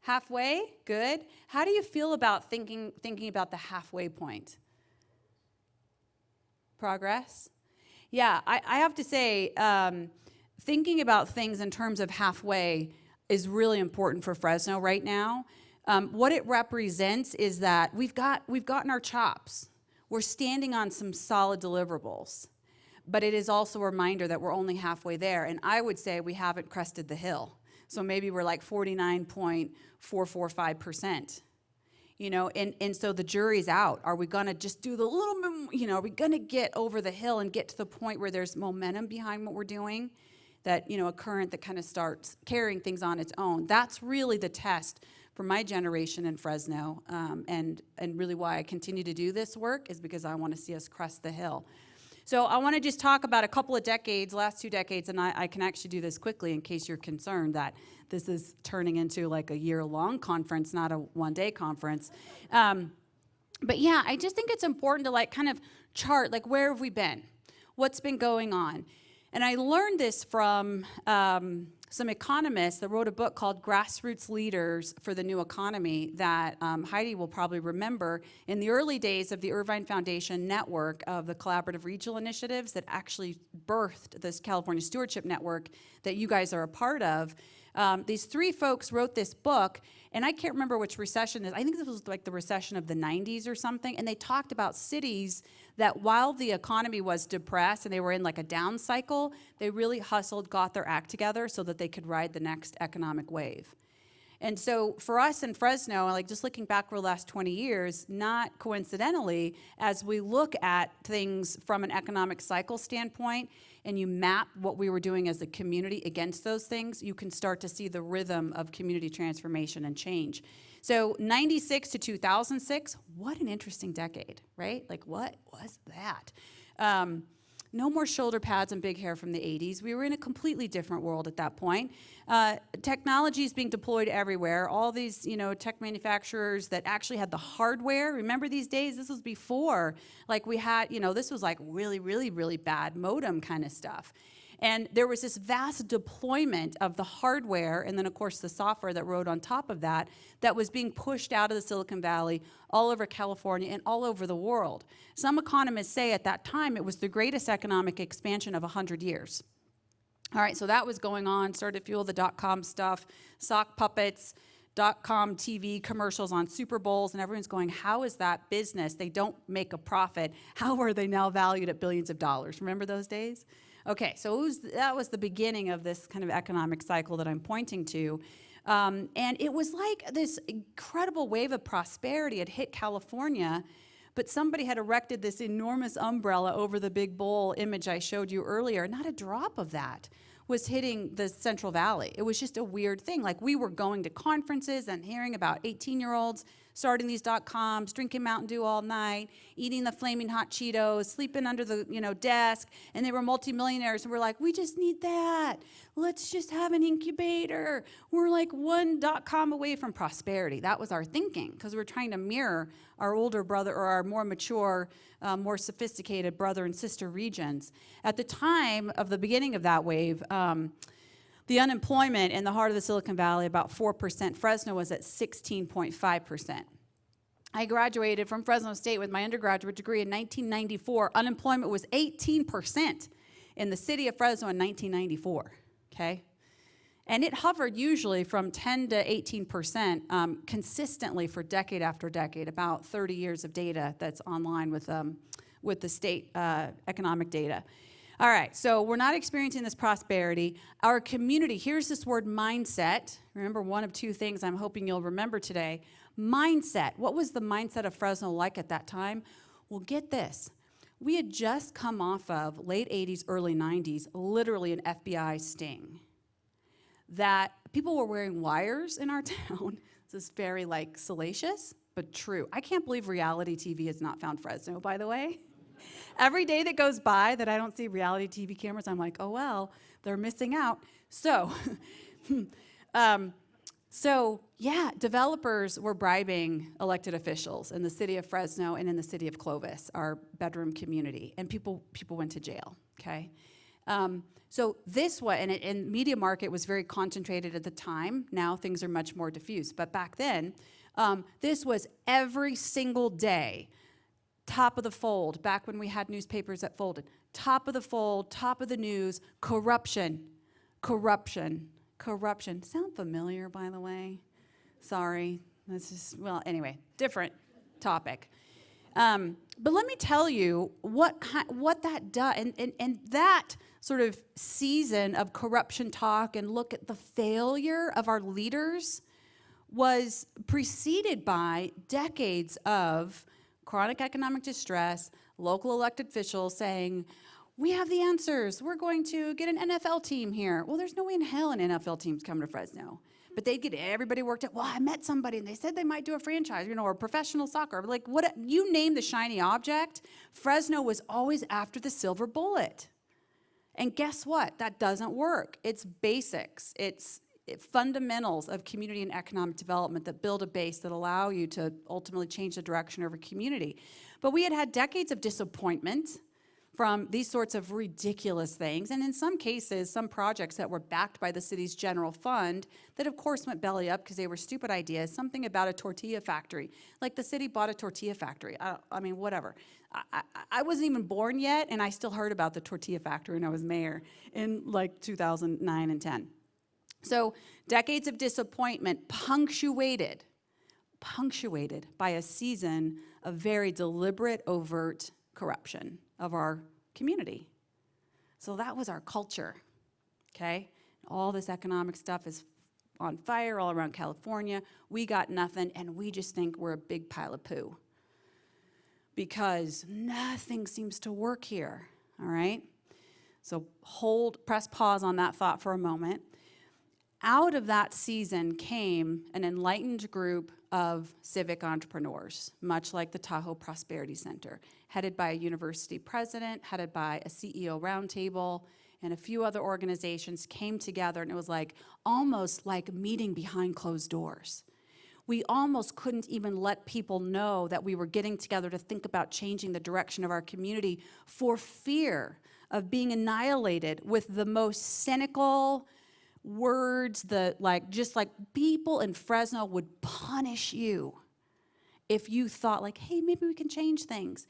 Halfway? Good. How do you feel about thinking about the halfway point? Progress? Yeah, I have to say, thinking about things in terms of halfway is really important for Fresno right now. What it represents is that we've gotten our chops. We're standing on some solid deliverables, but it is also a reminder that we're only halfway there. And I would say we haven't crested the hill. So maybe we're like 49.445%. And so the jury's out. Are we gonna just do the little, are we gonna get over the hill and get to the point where there's momentum behind what we're doing? That, a current that kind of starts carrying things on its own. That's really the test for my generation in Fresno, and really why I continue to do this work is because I want to see us crest the hill. So I want to just talk about a couple of decades, last 2 decades, and I can actually do this quickly in case you're concerned that this is turning into like a year-long conference, not a one-day conference. But yeah, I just think it's important to like kind of chart, like where have we been? What's been going on? And I learned this from some economists that wrote a book called Grassroots Leaders for the New Economy that Heidi will probably remember in the early days of the Irvine Foundation network of the collaborative regional initiatives that actually birthed this California Stewardship Network that you guys are a part of. These 3 folks wrote this book, and I can't remember which recession this. I think this was like the recession of the 90s or something, and they talked about cities that while the economy was depressed and they were in like a down cycle, they really hustled, got their act together so that they could ride the next economic wave. And so for us in Fresno, like just looking back over the last 20 years, not coincidentally, as we look at things from an economic cycle standpoint, and you map what we were doing as a community against those things, you can start to see the rhythm of community transformation and change. So 96 to 2006, what an interesting decade, right? Like what was that? No more shoulder pads and big hair from the 80s. We were in a completely different world at that point. Technology is being deployed everywhere. All these, tech manufacturers that actually had the hardware. Remember these days? This was before, like we had, this was like really, really, really bad modem kind of stuff. And there was this vast deployment of the hardware and then, of course, the software that rode on top of that was being pushed out of the Silicon Valley, all over California, and all over the world. Some economists say at that time it was the greatest economic expansion of 100 years. All right, so that was going on, started to fuel the dot-com stuff, sock puppets, dot-com TV commercials on Super Bowls, and everyone's going, how is that business? They don't make a profit. How are they now valued at billions of dollars? Remember those days? Okay, so that was the beginning of this kind of economic cycle that I'm pointing to. And it was like this incredible wave of prosperity had hit California, but somebody had erected this enormous umbrella over the big bowl image I showed you earlier. Not a drop of that was hitting the Central Valley. It was just a weird thing. Like we were going to conferences and hearing about 18-year-olds starting these .coms, drinking Mountain Dew all night, eating the flaming hot Cheetos, sleeping under the desk, and they were multimillionaires. And we're like, we just need that. Let's just have an incubator. We're like one .com away from prosperity. That was our thinking, because we're trying to mirror our older brother or our more mature, more sophisticated brother and sister regions. At the time of the beginning of that wave, the unemployment in the heart of the Silicon Valley, about 4%. Fresno was at 16.5%. I graduated from Fresno State with my undergraduate degree in 1994. Unemployment was 18% in the city of Fresno in 1994, okay? And it hovered usually from 10 to 18% consistently for decade after decade, about 30 years of data that's online with the state economic data. All right, so we're not experiencing this prosperity. Our community, here's this word mindset. Remember, one of two things I'm hoping you'll remember today. Mindset. What was the mindset of Fresno like at that time? Well, get this. We had just come off of late 80s, early 90s, literally an FBI sting. That people were wearing wires in our town. This is very salacious, but true. I can't believe reality TV has not found Fresno, by the way. Every day that goes by that I don't see reality TV cameras, I'm like, oh, well, they're missing out. So, yeah, developers were bribing elected officials in the city of Fresno and in the city of Clovis, our bedroom community, and people went to jail, okay? So this was, and media market was very concentrated at the time. Now things are much more diffuse. But back then, this was every single day. Top of the fold, back when we had newspapers that folded. Top of the fold, top of the news, corruption, corruption, corruption. Sound familiar, by the way? Sorry. This is, well, anyway, different topic. But let me tell you what that does, and that sort of season of corruption talk and look at the failure of our leaders was preceded by decades of chronic economic distress, local elected officials saying, we have the answers. We're going to get an NFL team here. Well, there's no way in hell an NFL team's coming to Fresno. But they'd get everybody worked up. Well, I met somebody, and they said they might do a franchise, or professional soccer. Like, what? You name the shiny object, Fresno was always after the silver bullet. And guess what? That doesn't work. It's basics. It's fundamentals of community and economic development that build a base that allow you to ultimately change the direction of a community. But we had had decades of disappointment from these sorts of ridiculous things, and in some cases, some projects that were backed by the city's general fund that of course went belly up because they were stupid ideas, something about a tortilla factory. Like the city bought a tortilla factory. I mean, whatever. I wasn't even born yet, and I still heard about the tortilla factory when I was mayor in like 2009 and 10. So decades of disappointment punctuated by a season of very deliberate, overt corruption of our community. So that was our culture, okay? All this economic stuff is on fire all around California. We got nothing, and we just think we're a big pile of poo because nothing seems to work here, all right? So press pause on that thought for a moment. Out of that season came an enlightened group of civic entrepreneurs, much like the Tahoe Prosperity Center, headed by a university president, headed by a CEO roundtable, and a few other organizations came together, and it was like almost like meeting behind closed doors. We almost couldn't even let people know that we were getting together to think about changing the direction of our community for fear of being annihilated with the most cynical words, just like people in Fresno would punish you if you thought like, hey, maybe we can change things.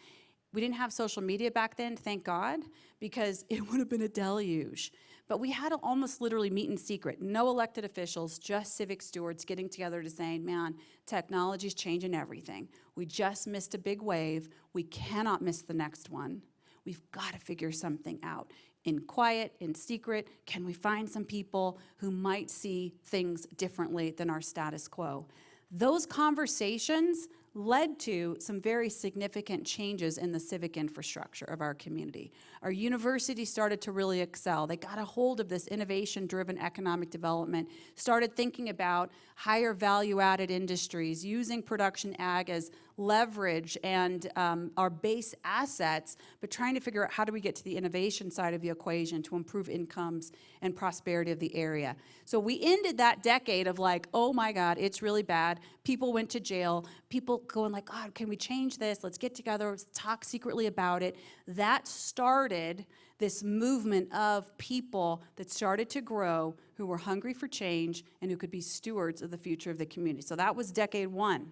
We didn't have social media back then, thank God, because it would have been a deluge. But we had to almost literally meet in secret. No elected officials, just civic stewards getting together to saying, man, technology's changing everything. We just missed a big wave. We cannot miss the next one. We've got to figure something out. In quiet, in secret, can we find some people who might see things differently than our status quo? Those conversations led to some very significant changes in the civic infrastructure of our community. Our university started to really excel. They got a hold of this innovation-driven economic development, started thinking about higher value-added industries, using production ag as leverage and our base assets, but trying to figure out how do we get to the innovation side of the equation to improve incomes and prosperity of the area. So we ended that decade of like, oh my God, it's really bad. People went to jail. People going like, God, can we change this? Let's get together, let's talk secretly about it. That started this movement of people that started to grow who were hungry for change and who could be stewards of the future of the community. So that was decade one.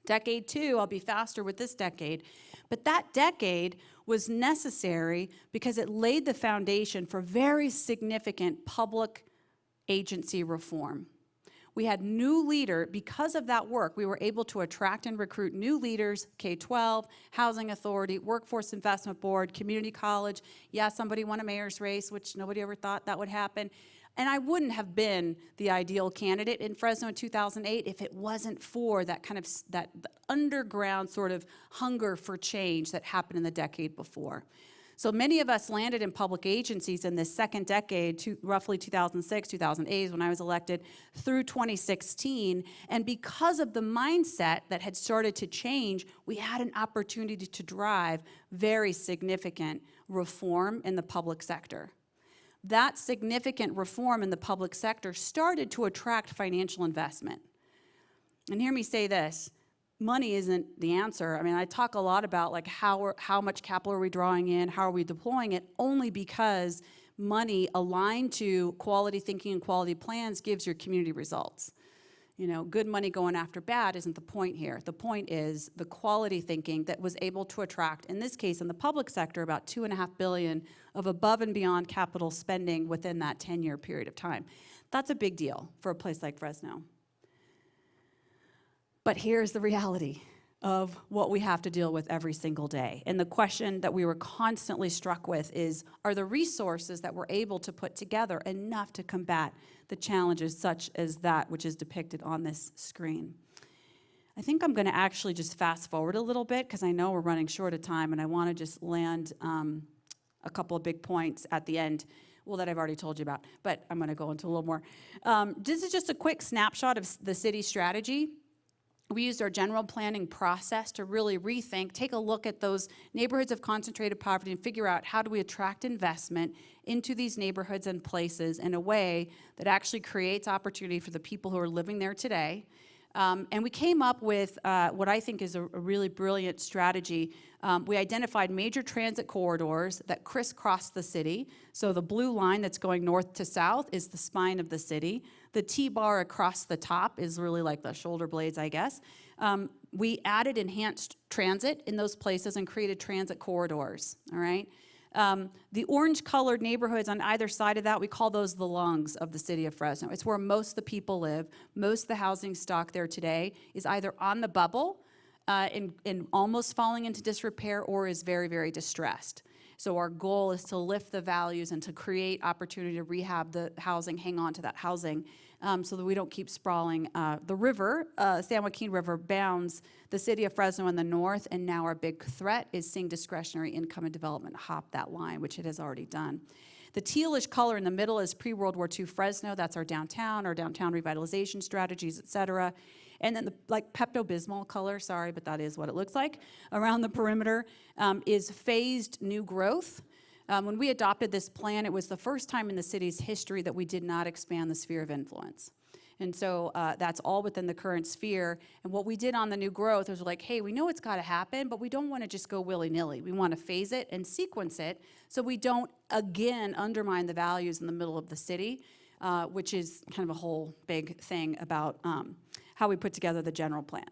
Decade two, I'll be faster with this decade, but that decade was necessary because it laid the foundation for very significant public agency reform. We had new leader, because of that work, we were able to attract and recruit new leaders, K-12, Housing Authority, Workforce Investment Board, Community College. Yeah, somebody won a mayor's race, which nobody ever thought that would happen. And I wouldn't have been the ideal candidate in Fresno in 2008 if it wasn't for that kind of that underground sort of hunger for change that happened in the decade before. So many of us landed in public agencies in this second decade, roughly 2006, 2008 is when I was elected, through 2016. And because of the mindset that had started to change, we had an opportunity to drive very significant reform in the public sector. That significant reform in the public sector started to attract financial investment. And hear me say this, money isn't the answer. I mean, I talk a lot about like how much capital are we drawing in, how are we deploying it, only because money aligned to quality thinking and quality plans gives your community results. You know, good money going after bad isn't the point here. The point is the quality thinking that was able to attract, in this case, in the public sector, about $2.5 billion of above and beyond capital spending within that 10-year period of time. That's a big deal for a place like Fresno. But here's the reality of what we have to deal with every single day. And the question that we were constantly struck with is, are the resources that we're able to put together enough to combat the challenges such as that which is depicted on this screen? I think I'm going to actually just fast forward a little bit because I know we're running short of time and I want to just land a couple of big points at the end. Well, that I've already told you about, but I'm going to go into a little more. This is just a quick snapshot of the city strategy. We used our general planning process to really rethink, take a look at those neighborhoods of concentrated poverty and figure out how do we attract investment into these neighborhoods and places in a way that actually creates opportunity for the people who are living there today. And we came up with what I think is a really brilliant strategy. We identified major transit corridors that crisscross the city. So the blue line that's going north to south is the spine of the city. The T-bar across the top is really like the shoulder blades, I guess. We added enhanced transit in those places and created transit corridors, all right? The orange-colored neighborhoods on either side of that, we call those the lungs of the city of Fresno. It's where most of the people live. Most of the housing stock there today is either on the bubble and almost falling into disrepair or is very, very distressed. So our goal is to lift the values and to create opportunity to rehab the housing, hang on to that housing, so that we don't keep sprawling. The river, San Joaquin River, bounds the city of Fresno in the north, and now our big threat is seeing discretionary income and development hop that line, which it has already done. The tealish color in the middle is pre-World War II Fresno. That's our downtown revitalization strategies, et cetera. And then the like Pepto-Bismol color, sorry, but that is what it looks like, around the perimeter is phased new growth. When we adopted this plan, it was the first time in the city's history that we did not expand the sphere of influence. And so that's all within the current sphere. And what we did on the new growth was like, hey, we know it's got to happen, but we don't want to just go willy-nilly. We want to phase it and sequence it so we don't, again, undermine the values in the middle of the city, which is kind of a whole big thing about how we put together the general plan.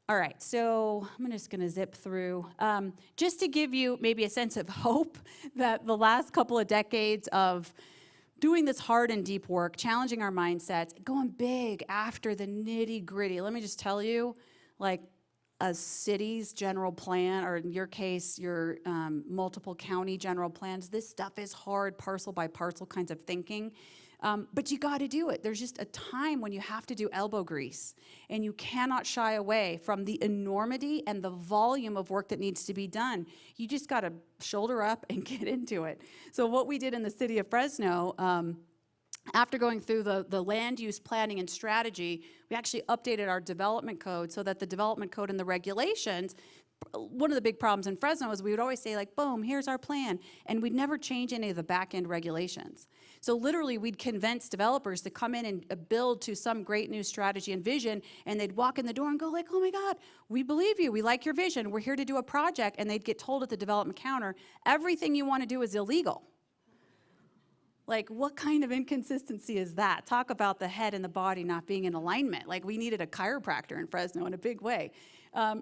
All right, so I'm just going to zip through. Just to give you maybe a sense of hope that the last couple of decades of doing this hard and deep work, challenging our mindsets, going big after the nitty-gritty. Let me just tell you, like a city's general plan, or in your case, your multiple county general plans, this stuff is hard, parcel by parcel kinds of thinking. But you got to do it. There's just a time when you have to do elbow grease, and you cannot shy away from the enormity and the volume of work that needs to be done. You just got to shoulder up and get into it. So what we did in the city of Fresno, after going through the land use planning and strategy, we actually updated our development code so that the development code and the regulations, one of the big problems in Fresno is we would always say, like, boom, here's our plan, and we'd never change any of the back-end regulations. So literally, we'd convince developers to come in and build to some great new strategy and vision, and they'd walk in the door and go like, oh my God, we believe you, we like your vision, we're here to do a project, and they'd get told at the development counter, everything you want to do is illegal. Like, what kind of inconsistency is that? Talk about the head and the body not being in alignment. Like, we needed a chiropractor in Fresno in a big way.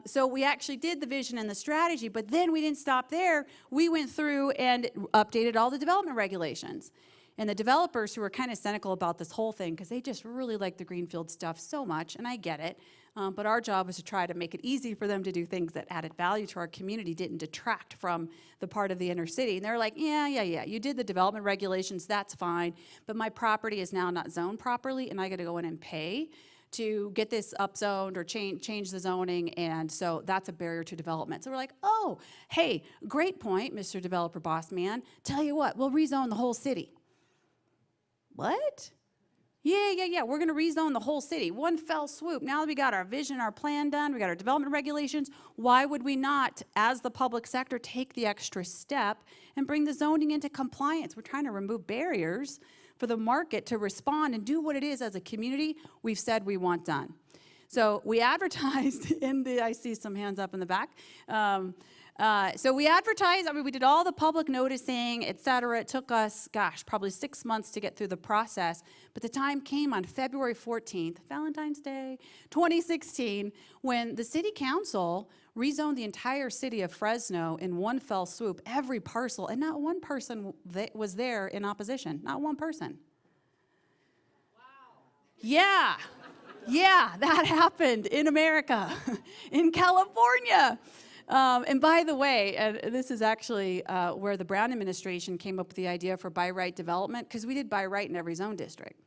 So we actually did the vision and the strategy, but then we didn't stop there. We went through and updated all the development regulations. And the developers who were kind of cynical about this whole thing, because they just really like the greenfield stuff so much, and I get it, but our job was to try to make it easy for them to do things that added value to our community, didn't detract from the part of the inner city. And they're like, yeah, you did the development regulations, that's fine, but my property is now not zoned properly, and I got to go in and pay to get this upzoned or change the zoning, and so that's a barrier to development. So we're like, oh, hey, great point, Mr. Developer Boss Man. Tell you what, we'll rezone the whole city. What? Yeah, we're gonna rezone the whole city. One fell swoop. Now that we got our vision, our plan done, we got our development regulations, why would we not, as the public sector, take the extra step and bring the zoning into compliance? We're trying to remove barriers for the market to respond and do what it is as a community we've said we want done. So we advertised I see some hands up in the back. So we advertised, we did all the public noticing, et cetera. It took us, probably 6 months to get through the process. But the time came on February 14th, Valentine's Day, 2016, when the city council rezoned the entire city of Fresno in one fell swoop, every parcel, and not one person was there in opposition, not one person. Wow. Yeah, that happened in America, in California. And by the way, this is actually where the Brown administration came up with the idea for by right development, because we did by right in every zone district.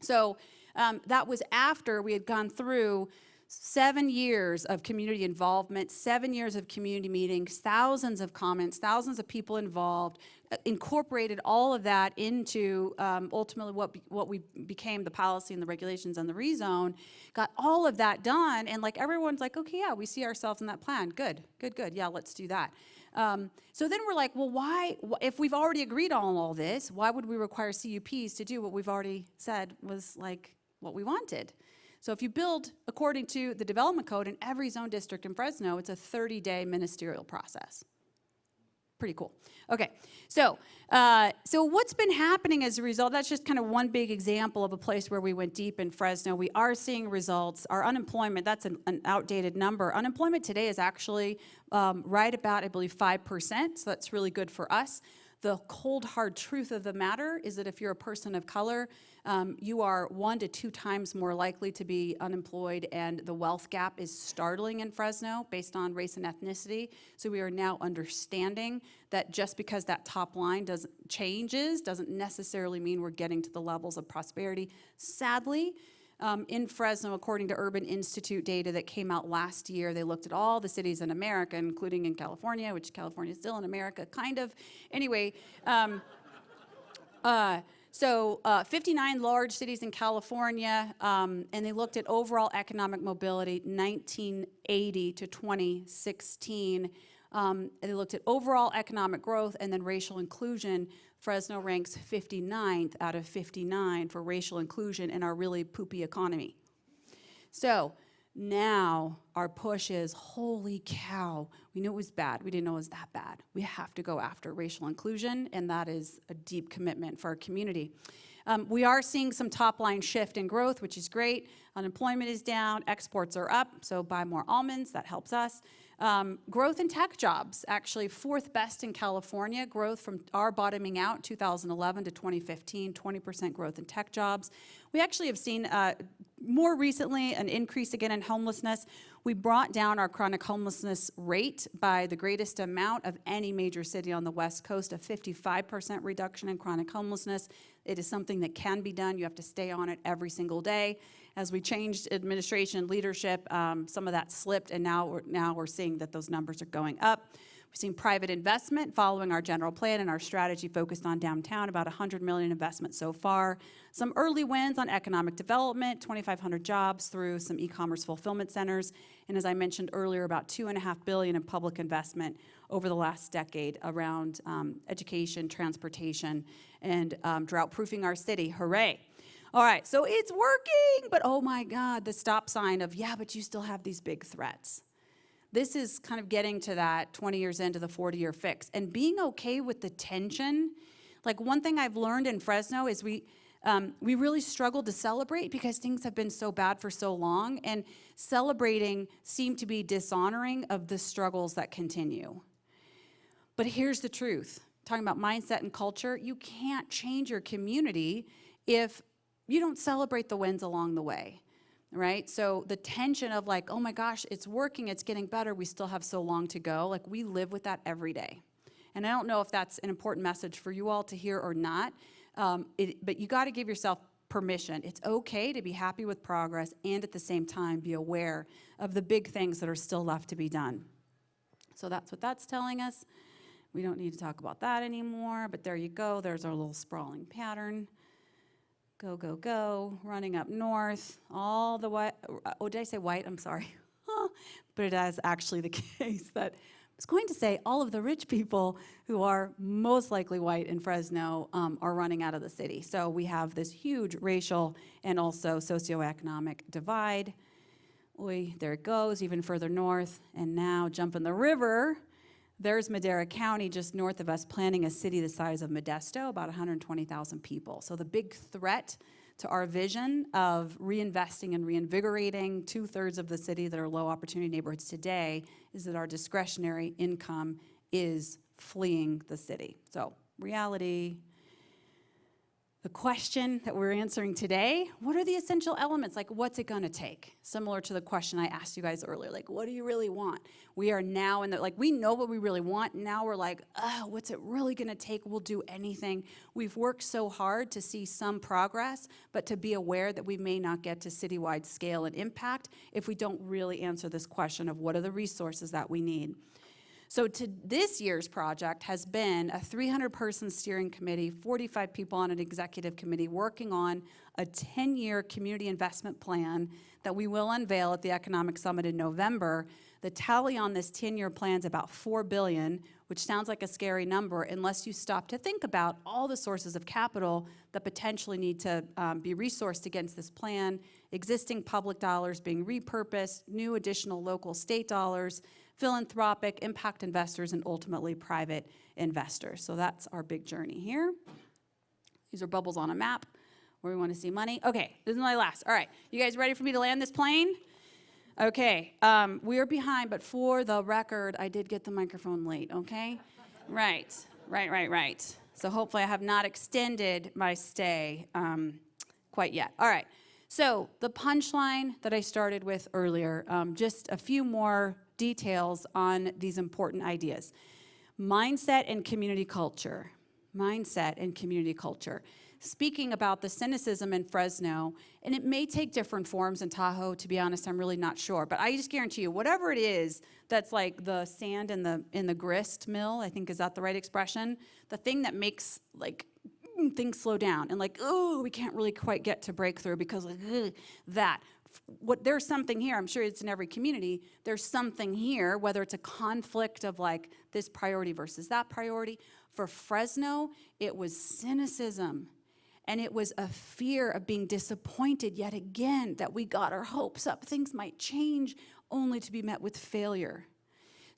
So that was after we had gone through 7 years of community involvement, 7 years of community meetings, thousands of comments, thousands of people involved, incorporated all of that into ultimately what we became the policy and the regulations and the rezone, got all of that done, and like everyone's like, okay, yeah, we see ourselves in that plan. Good, yeah, let's do that. So then we're like, well, why, if we've already agreed on all this, why would we require CUPs to do what we've already said was like what we wanted? So if you build according to the development code in every zone district in Fresno, it's a 30-day ministerial process. Pretty cool. Okay, so what's been happening as a result? That's just kind of one big example of a place where we went deep in Fresno. We are seeing results. Our unemployment, that's an outdated number. Unemployment today is actually right about, I believe, 5%, so that's really good for us. The cold, hard truth of the matter is that if you're a person of color, you are 1 to 2 times more likely to be unemployed, and the wealth gap is startling in Fresno based on race and ethnicity. So we are now understanding that just because that top line doesn't necessarily mean we're getting to the levels of prosperity. Sadly, in Fresno, according to Urban Institute data that came out last year, they looked at all the cities in America, including in California, which California is still in America, kind of. Anyway, so 59 large cities in California, and they looked at overall economic mobility 1980 to 2016. And they looked at overall economic growth and then racial inclusion. Fresno ranks 59th out of 59 for racial inclusion in our really poopy economy. So now our push is, holy cow, we knew it was bad. We didn't know it was that bad. We have to go after racial inclusion, and that is a deep commitment for our community. We are seeing some top-line shift in growth, which is great. Unemployment is down, exports are up, so buy more almonds, that helps us. Growth in tech jobs, actually 4th best in California. Growth from our bottoming out 2011 to 2015, 20% growth in tech jobs. We actually have seen more recently, an increase again in homelessness. We brought down our chronic homelessness rate by the greatest amount of any major city on the West Coast, a 55% reduction in chronic homelessness. It is something that can be done. You have to stay on it every single day. As we changed administration leadership, some of that slipped, and now we're seeing that those numbers are going up. We've seen private investment following our general plan and our strategy focused on downtown, about $100 million investment so far. Some early wins on economic development, 2,500 jobs through some e-commerce fulfillment centers. And as I mentioned earlier, about $2.5 billion in public investment over the last decade around education, transportation, and drought-proofing our city. Hooray. All right, so it's working, but oh my God, the stop sign of, yeah, but you still have these big threats. This is kind of getting to that 20 years into the 40-year fix and being okay with the tension. Like one thing I've learned in Fresno is we really struggle to celebrate because things have been so bad for so long, and celebrating seemed to be dishonoring of the struggles that continue. But here's the truth. Talking about mindset and culture, you can't change your community if you don't celebrate the wins along the way. Right? So the tension of like, oh my gosh, it's working, it's getting better, we still have so long to go. Like we live with that every day. And I don't know if that's an important message for you all to hear or not, but you got to give yourself permission. It's okay to be happy with progress and at the same time be aware of the big things that are still left to be done. So that's what that's telling us. We don't need to talk about that anymore, but there you go. There's our little sprawling pattern. Go, go, go, running up north, all the way. Oh, did I say white? I'm sorry. But it is actually the case that I was going to say all of the rich people who are most likely white in Fresno are running out of the city. So we have this huge racial and also socioeconomic divide. Oy, there it goes, even further north. And now jumping the river, there's Madera County just north of us, planning a city the size of Modesto, about 120,000 people. So the big threat to our vision of reinvesting and reinvigorating 2/3 of the city that are low opportunity neighborhoods today is that our discretionary income is fleeing the city. So reality. The question that we're answering today, what are the essential elements? Like, what's it gonna take? Similar to the question I asked you guys earlier, like, what do you really want? We are now in the, like, we know what we really want. Now we're like, what's it really gonna take? We'll do anything. We've worked so hard to see some progress, but to be aware that we may not get to citywide scale and impact if we don't really answer this question of what are the resources that we need. So to this year's project has been a 300-person steering committee, 45 people on an executive committee working on a 10-year community investment plan that we will unveil at the Economic Summit in November. The tally on this 10-year plan is about $4 billion, which sounds like a scary number unless you stop to think about all the sources of capital that potentially need to be resourced against this plan, existing public dollars being repurposed, new additional local state dollars, philanthropic, impact investors, and ultimately private investors. So that's our big journey here. These are bubbles on a map where we want to see money. Okay, this is my last. All right, you guys ready for me to land this plane? Okay, we are behind, but for the record, I did get the microphone late, okay? Right. So hopefully I have not extended my stay quite yet. All right, so the punchline that I started with earlier, just a few more details on these important ideas. Mindset and community culture. Mindset and community culture. Speaking about the cynicism in Fresno, and it may take different forms in Tahoe, to be honest, I'm really not sure. But I just guarantee you, whatever it is that's like the sand in the grist mill, I think, is that the right expression? The thing that makes like things slow down and like, oh, we can't really quite get to breakthrough because that. There's something here, I'm sure it's in every community, there's something here, whether it's a conflict of like this priority versus that priority. For Fresno, it was cynicism. And it was a fear of being disappointed yet again that we got our hopes up, things might change, only to be met with failure.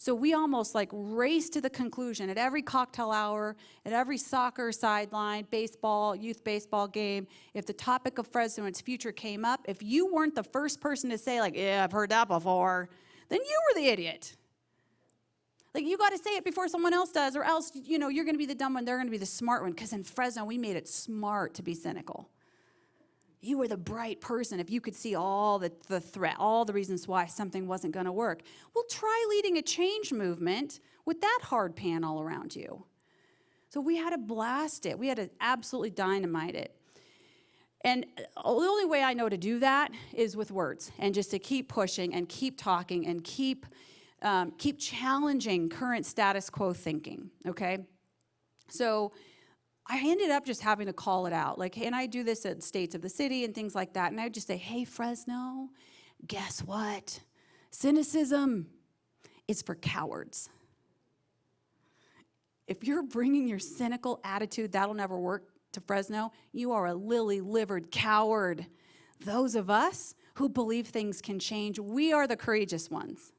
So we almost like raced to the conclusion at every cocktail hour, at every soccer sideline, baseball, youth baseball game. If the topic of Fresno and its future came up, if you weren't the first person to say like, yeah, I've heard that before, then you were the idiot. Like you got to say it before someone else does, or else, you know, you're going to be the dumb one, they're going to be the smart one. Because in Fresno, we made it smart to be cynical. You were the bright person if you could see all the threat, all the reasons why something wasn't going to work. Well, try leading a change movement with that hard pan all around you. So we had to blast it. We had to absolutely dynamite it. And the only way I know to do that is with words, and just to keep pushing and keep talking and keep challenging current status quo thinking, okay? So I ended up just having to call it out. Like, and I do this at States of the City and things like that, and I would just say, hey, Fresno, guess what? Cynicism is for cowards. If you're bringing your cynical attitude, that'll never work, to Fresno, you are a lily-livered coward. Those of us who believe things can change, we are the courageous ones.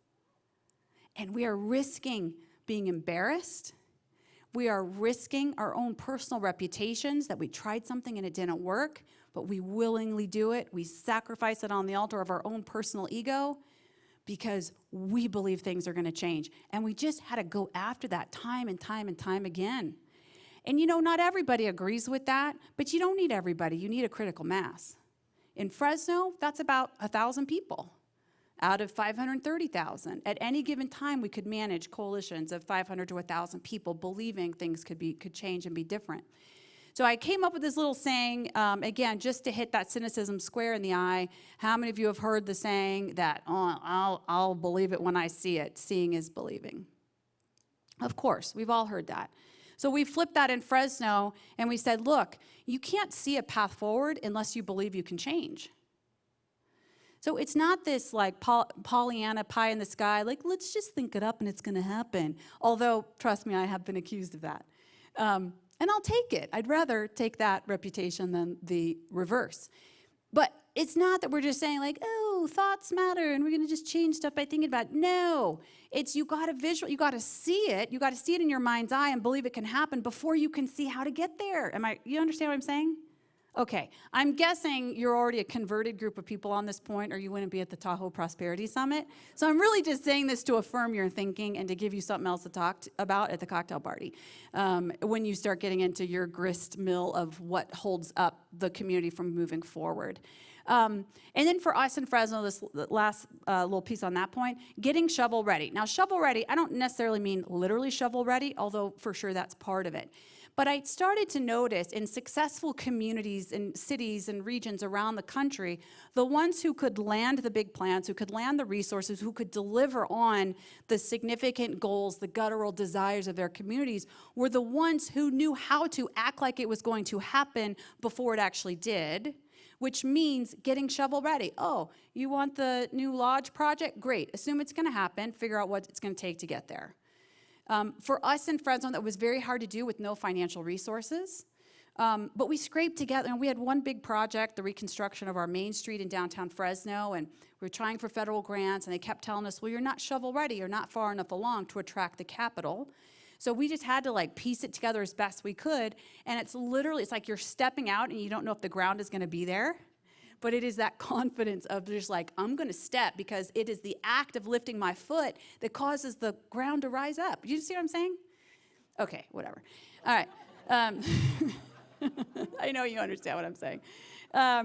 And we are risking being embarrassed. We are risking our own personal reputations that we tried something and it didn't work, but we willingly do it. We sacrifice it on the altar of our own personal ego because we believe things are going to change. And we just had to go after that time and time and time again. And you know, not everybody agrees with that, but you don't need everybody. You need a critical mass. In Fresno, that's about 1,000 people out of 530,000. At any given time, we could manage coalitions of 500 to 1,000 people believing things could change and be different. So I came up with this little saying, again, just to hit that cynicism square in the eye. How many of you have heard the saying that, oh, I'll believe it when I see it? Seeing is believing. Of course, we've all heard that. So we flipped that in Fresno, and we said, look, you can't see a path forward unless you believe you can change. So it's not this like Pollyanna pie in the sky, like let's just think it up and it's going to happen. Although, trust me, I have been accused of that. And I'll take it. I'd rather take that reputation than the reverse. But it's not that we're just saying like, oh, thoughts matter and we're going to just change stuff by thinking about it. No, it's you got to you got to see it. You got to see it in your mind's eye and believe it can happen before you can see how to get there. You understand what I'm saying? Okay, I'm guessing you're already a converted group of people on this point, or you wouldn't be at the Tahoe Prosperity Summit. So I'm really just saying this to affirm your thinking and to give you something else to talk about at the cocktail party when you start getting into your grist mill of what holds up the community from moving forward. And then for us in Fresno, this last little piece on that point, getting shovel ready. Now, shovel ready, I don't necessarily mean literally shovel ready, although for sure that's part of it. But I started to notice in successful communities and cities and regions around the country, the ones who could land the big plans, who could land the resources, who could deliver on the significant goals, the guttural desires of their communities, were the ones who knew how to act like it was going to happen before it actually did, which means getting shovel ready. Oh, you want the new lodge project? Great. Assume it's going to happen. Figure out what it's going to take to get there. For us in Fresno, that was very hard to do with no financial resources. But we scraped together, and we had one big project, the reconstruction of our Main Street in downtown Fresno, and we were trying for federal grants, and they kept telling us, well, you're not shovel ready, you're not far enough along to attract the capital. So we just had to like piece it together as best we could, and it's like you're stepping out and you don't know if the ground is gonna be there. But it is that confidence of just like, I'm going to step because it is the act of lifting my foot that causes the ground to rise up. You see what I'm saying? Okay, whatever. All right. I know you understand what I'm saying. All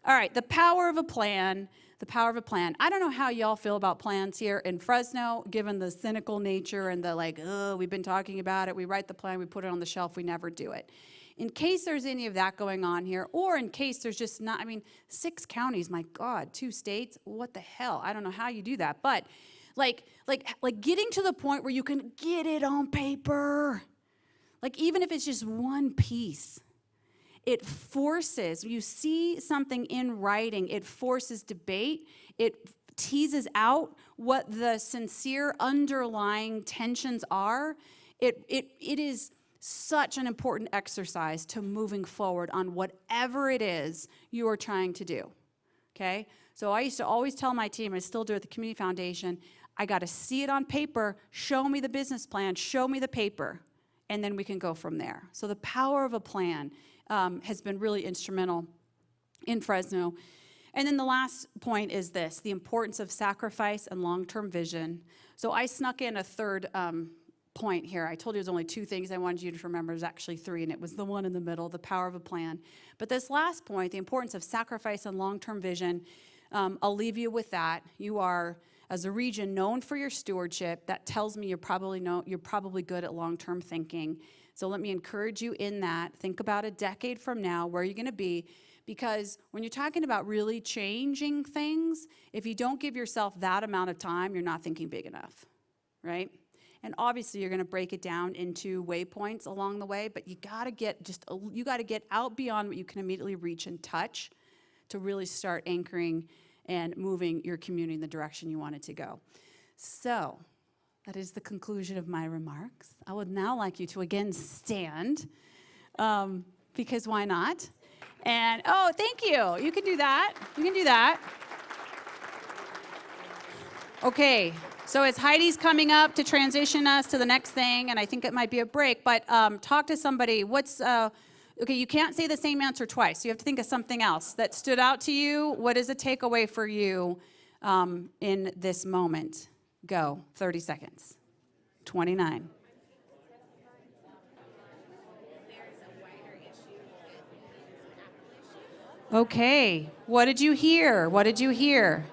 right, the power of a plan. The power of a plan. I don't know how y'all feel about plans here in Fresno, given the cynical nature and the like, oh, we've been talking about it. We write the plan, we put it on the shelf, we never do it. In case there's any of that going on here, or in case there's just not, 6 counties, my God, 2 states, what the hell? I don't know how you do that, but like getting to the point where you can get it on paper, like even if it's just one piece, it forces, you see something in writing, it forces debate, it teases out what the sincere underlying tensions are. It is such an important exercise to moving forward on whatever it is you are trying to do, okay? So I used to always tell my team, I still do at the Community Foundation, I got to see it on paper, show me the business plan, show me the paper, and then we can go from there. So the power of a plan has been really instrumental in Fresno. And then the last point is this, the importance of sacrifice and long-term vision. So I snuck in a third point here. I told you there's only 2 things I wanted you to remember. There's actually 3, and it was the one in the middle, the power of a plan. But this last point, the importance of sacrifice and long-term vision, I'll leave you with that. You are, as a region, known for your stewardship. That tells me you're probably good at long-term thinking. So let me encourage you in that. Think about a decade from now, where you're going to be. Because when you're talking about really changing things, if you don't give yourself that amount of time, you're not thinking big enough, right? And obviously, you're going to break it down into waypoints along the way, but you got to get out beyond what you can immediately reach and touch to really start anchoring and moving your community in the direction you want it to go. So that is the conclusion of my remarks. I would now like you to again stand, because why not? And, oh, thank you. You can do that. You can do that. Okay, so as Heidi's coming up to transition us to the next thing, and I think it might be a break, but talk to somebody. Okay, you can't say the same answer twice. You have to think of something else that stood out to you. What is a takeaway for you in this moment? Go, 30 seconds. 29. Okay, what did you hear? What did you hear?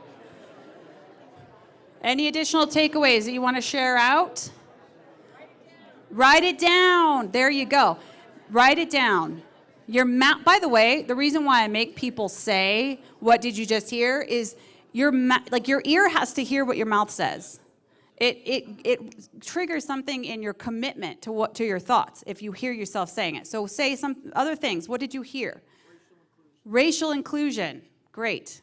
Any additional takeaways that you want to share out? Write it down. There you go. Write it down. Your mouth. By the way, the reason why I make people say, "What did you just hear?" is your ear has to hear what your mouth says. It triggers something in your commitment to your thoughts if you hear yourself saying it. So say some other things. What did you hear? Racial inclusion. Great.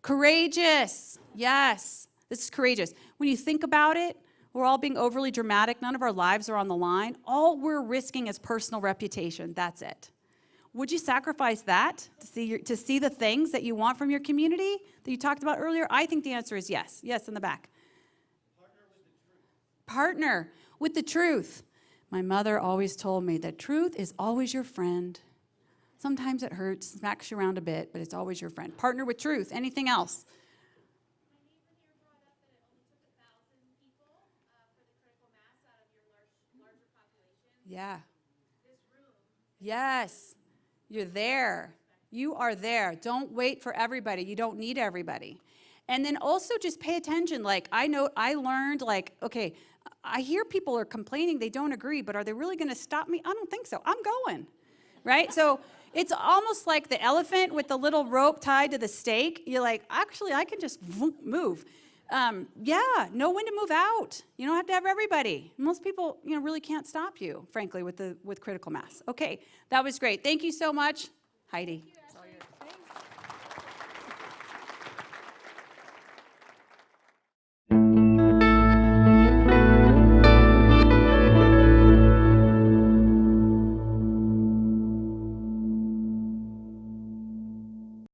Courageous. Yes. This is courageous. When you think about it, we're all being overly dramatic. None of our lives are on the line. All we're risking is personal reputation. That's it. Would you sacrifice that to see the things that you want from your community that you talked about earlier? I think the answer is yes. Yes, in the back. Partner with the truth. My mother always told me that truth is always your friend. Sometimes it hurts, smacks you around a bit, but it's always your friend. Partner with truth. Anything else? Yeah. Yes. You're there. You are there. Don't wait for everybody. You don't need everybody. And then also just pay attention. Like, I learned, like, okay, I hear people are complaining they don't agree, but are they really going to stop me? I don't think so. I'm going. Right? So it's almost like the elephant with the little rope tied to the stake. You're like, actually, I can just move. Know when to move out. You don't have to have everybody. Most people, really can't stop you, frankly, with critical mass. Okay, that was great. Thank you so much, Heidi.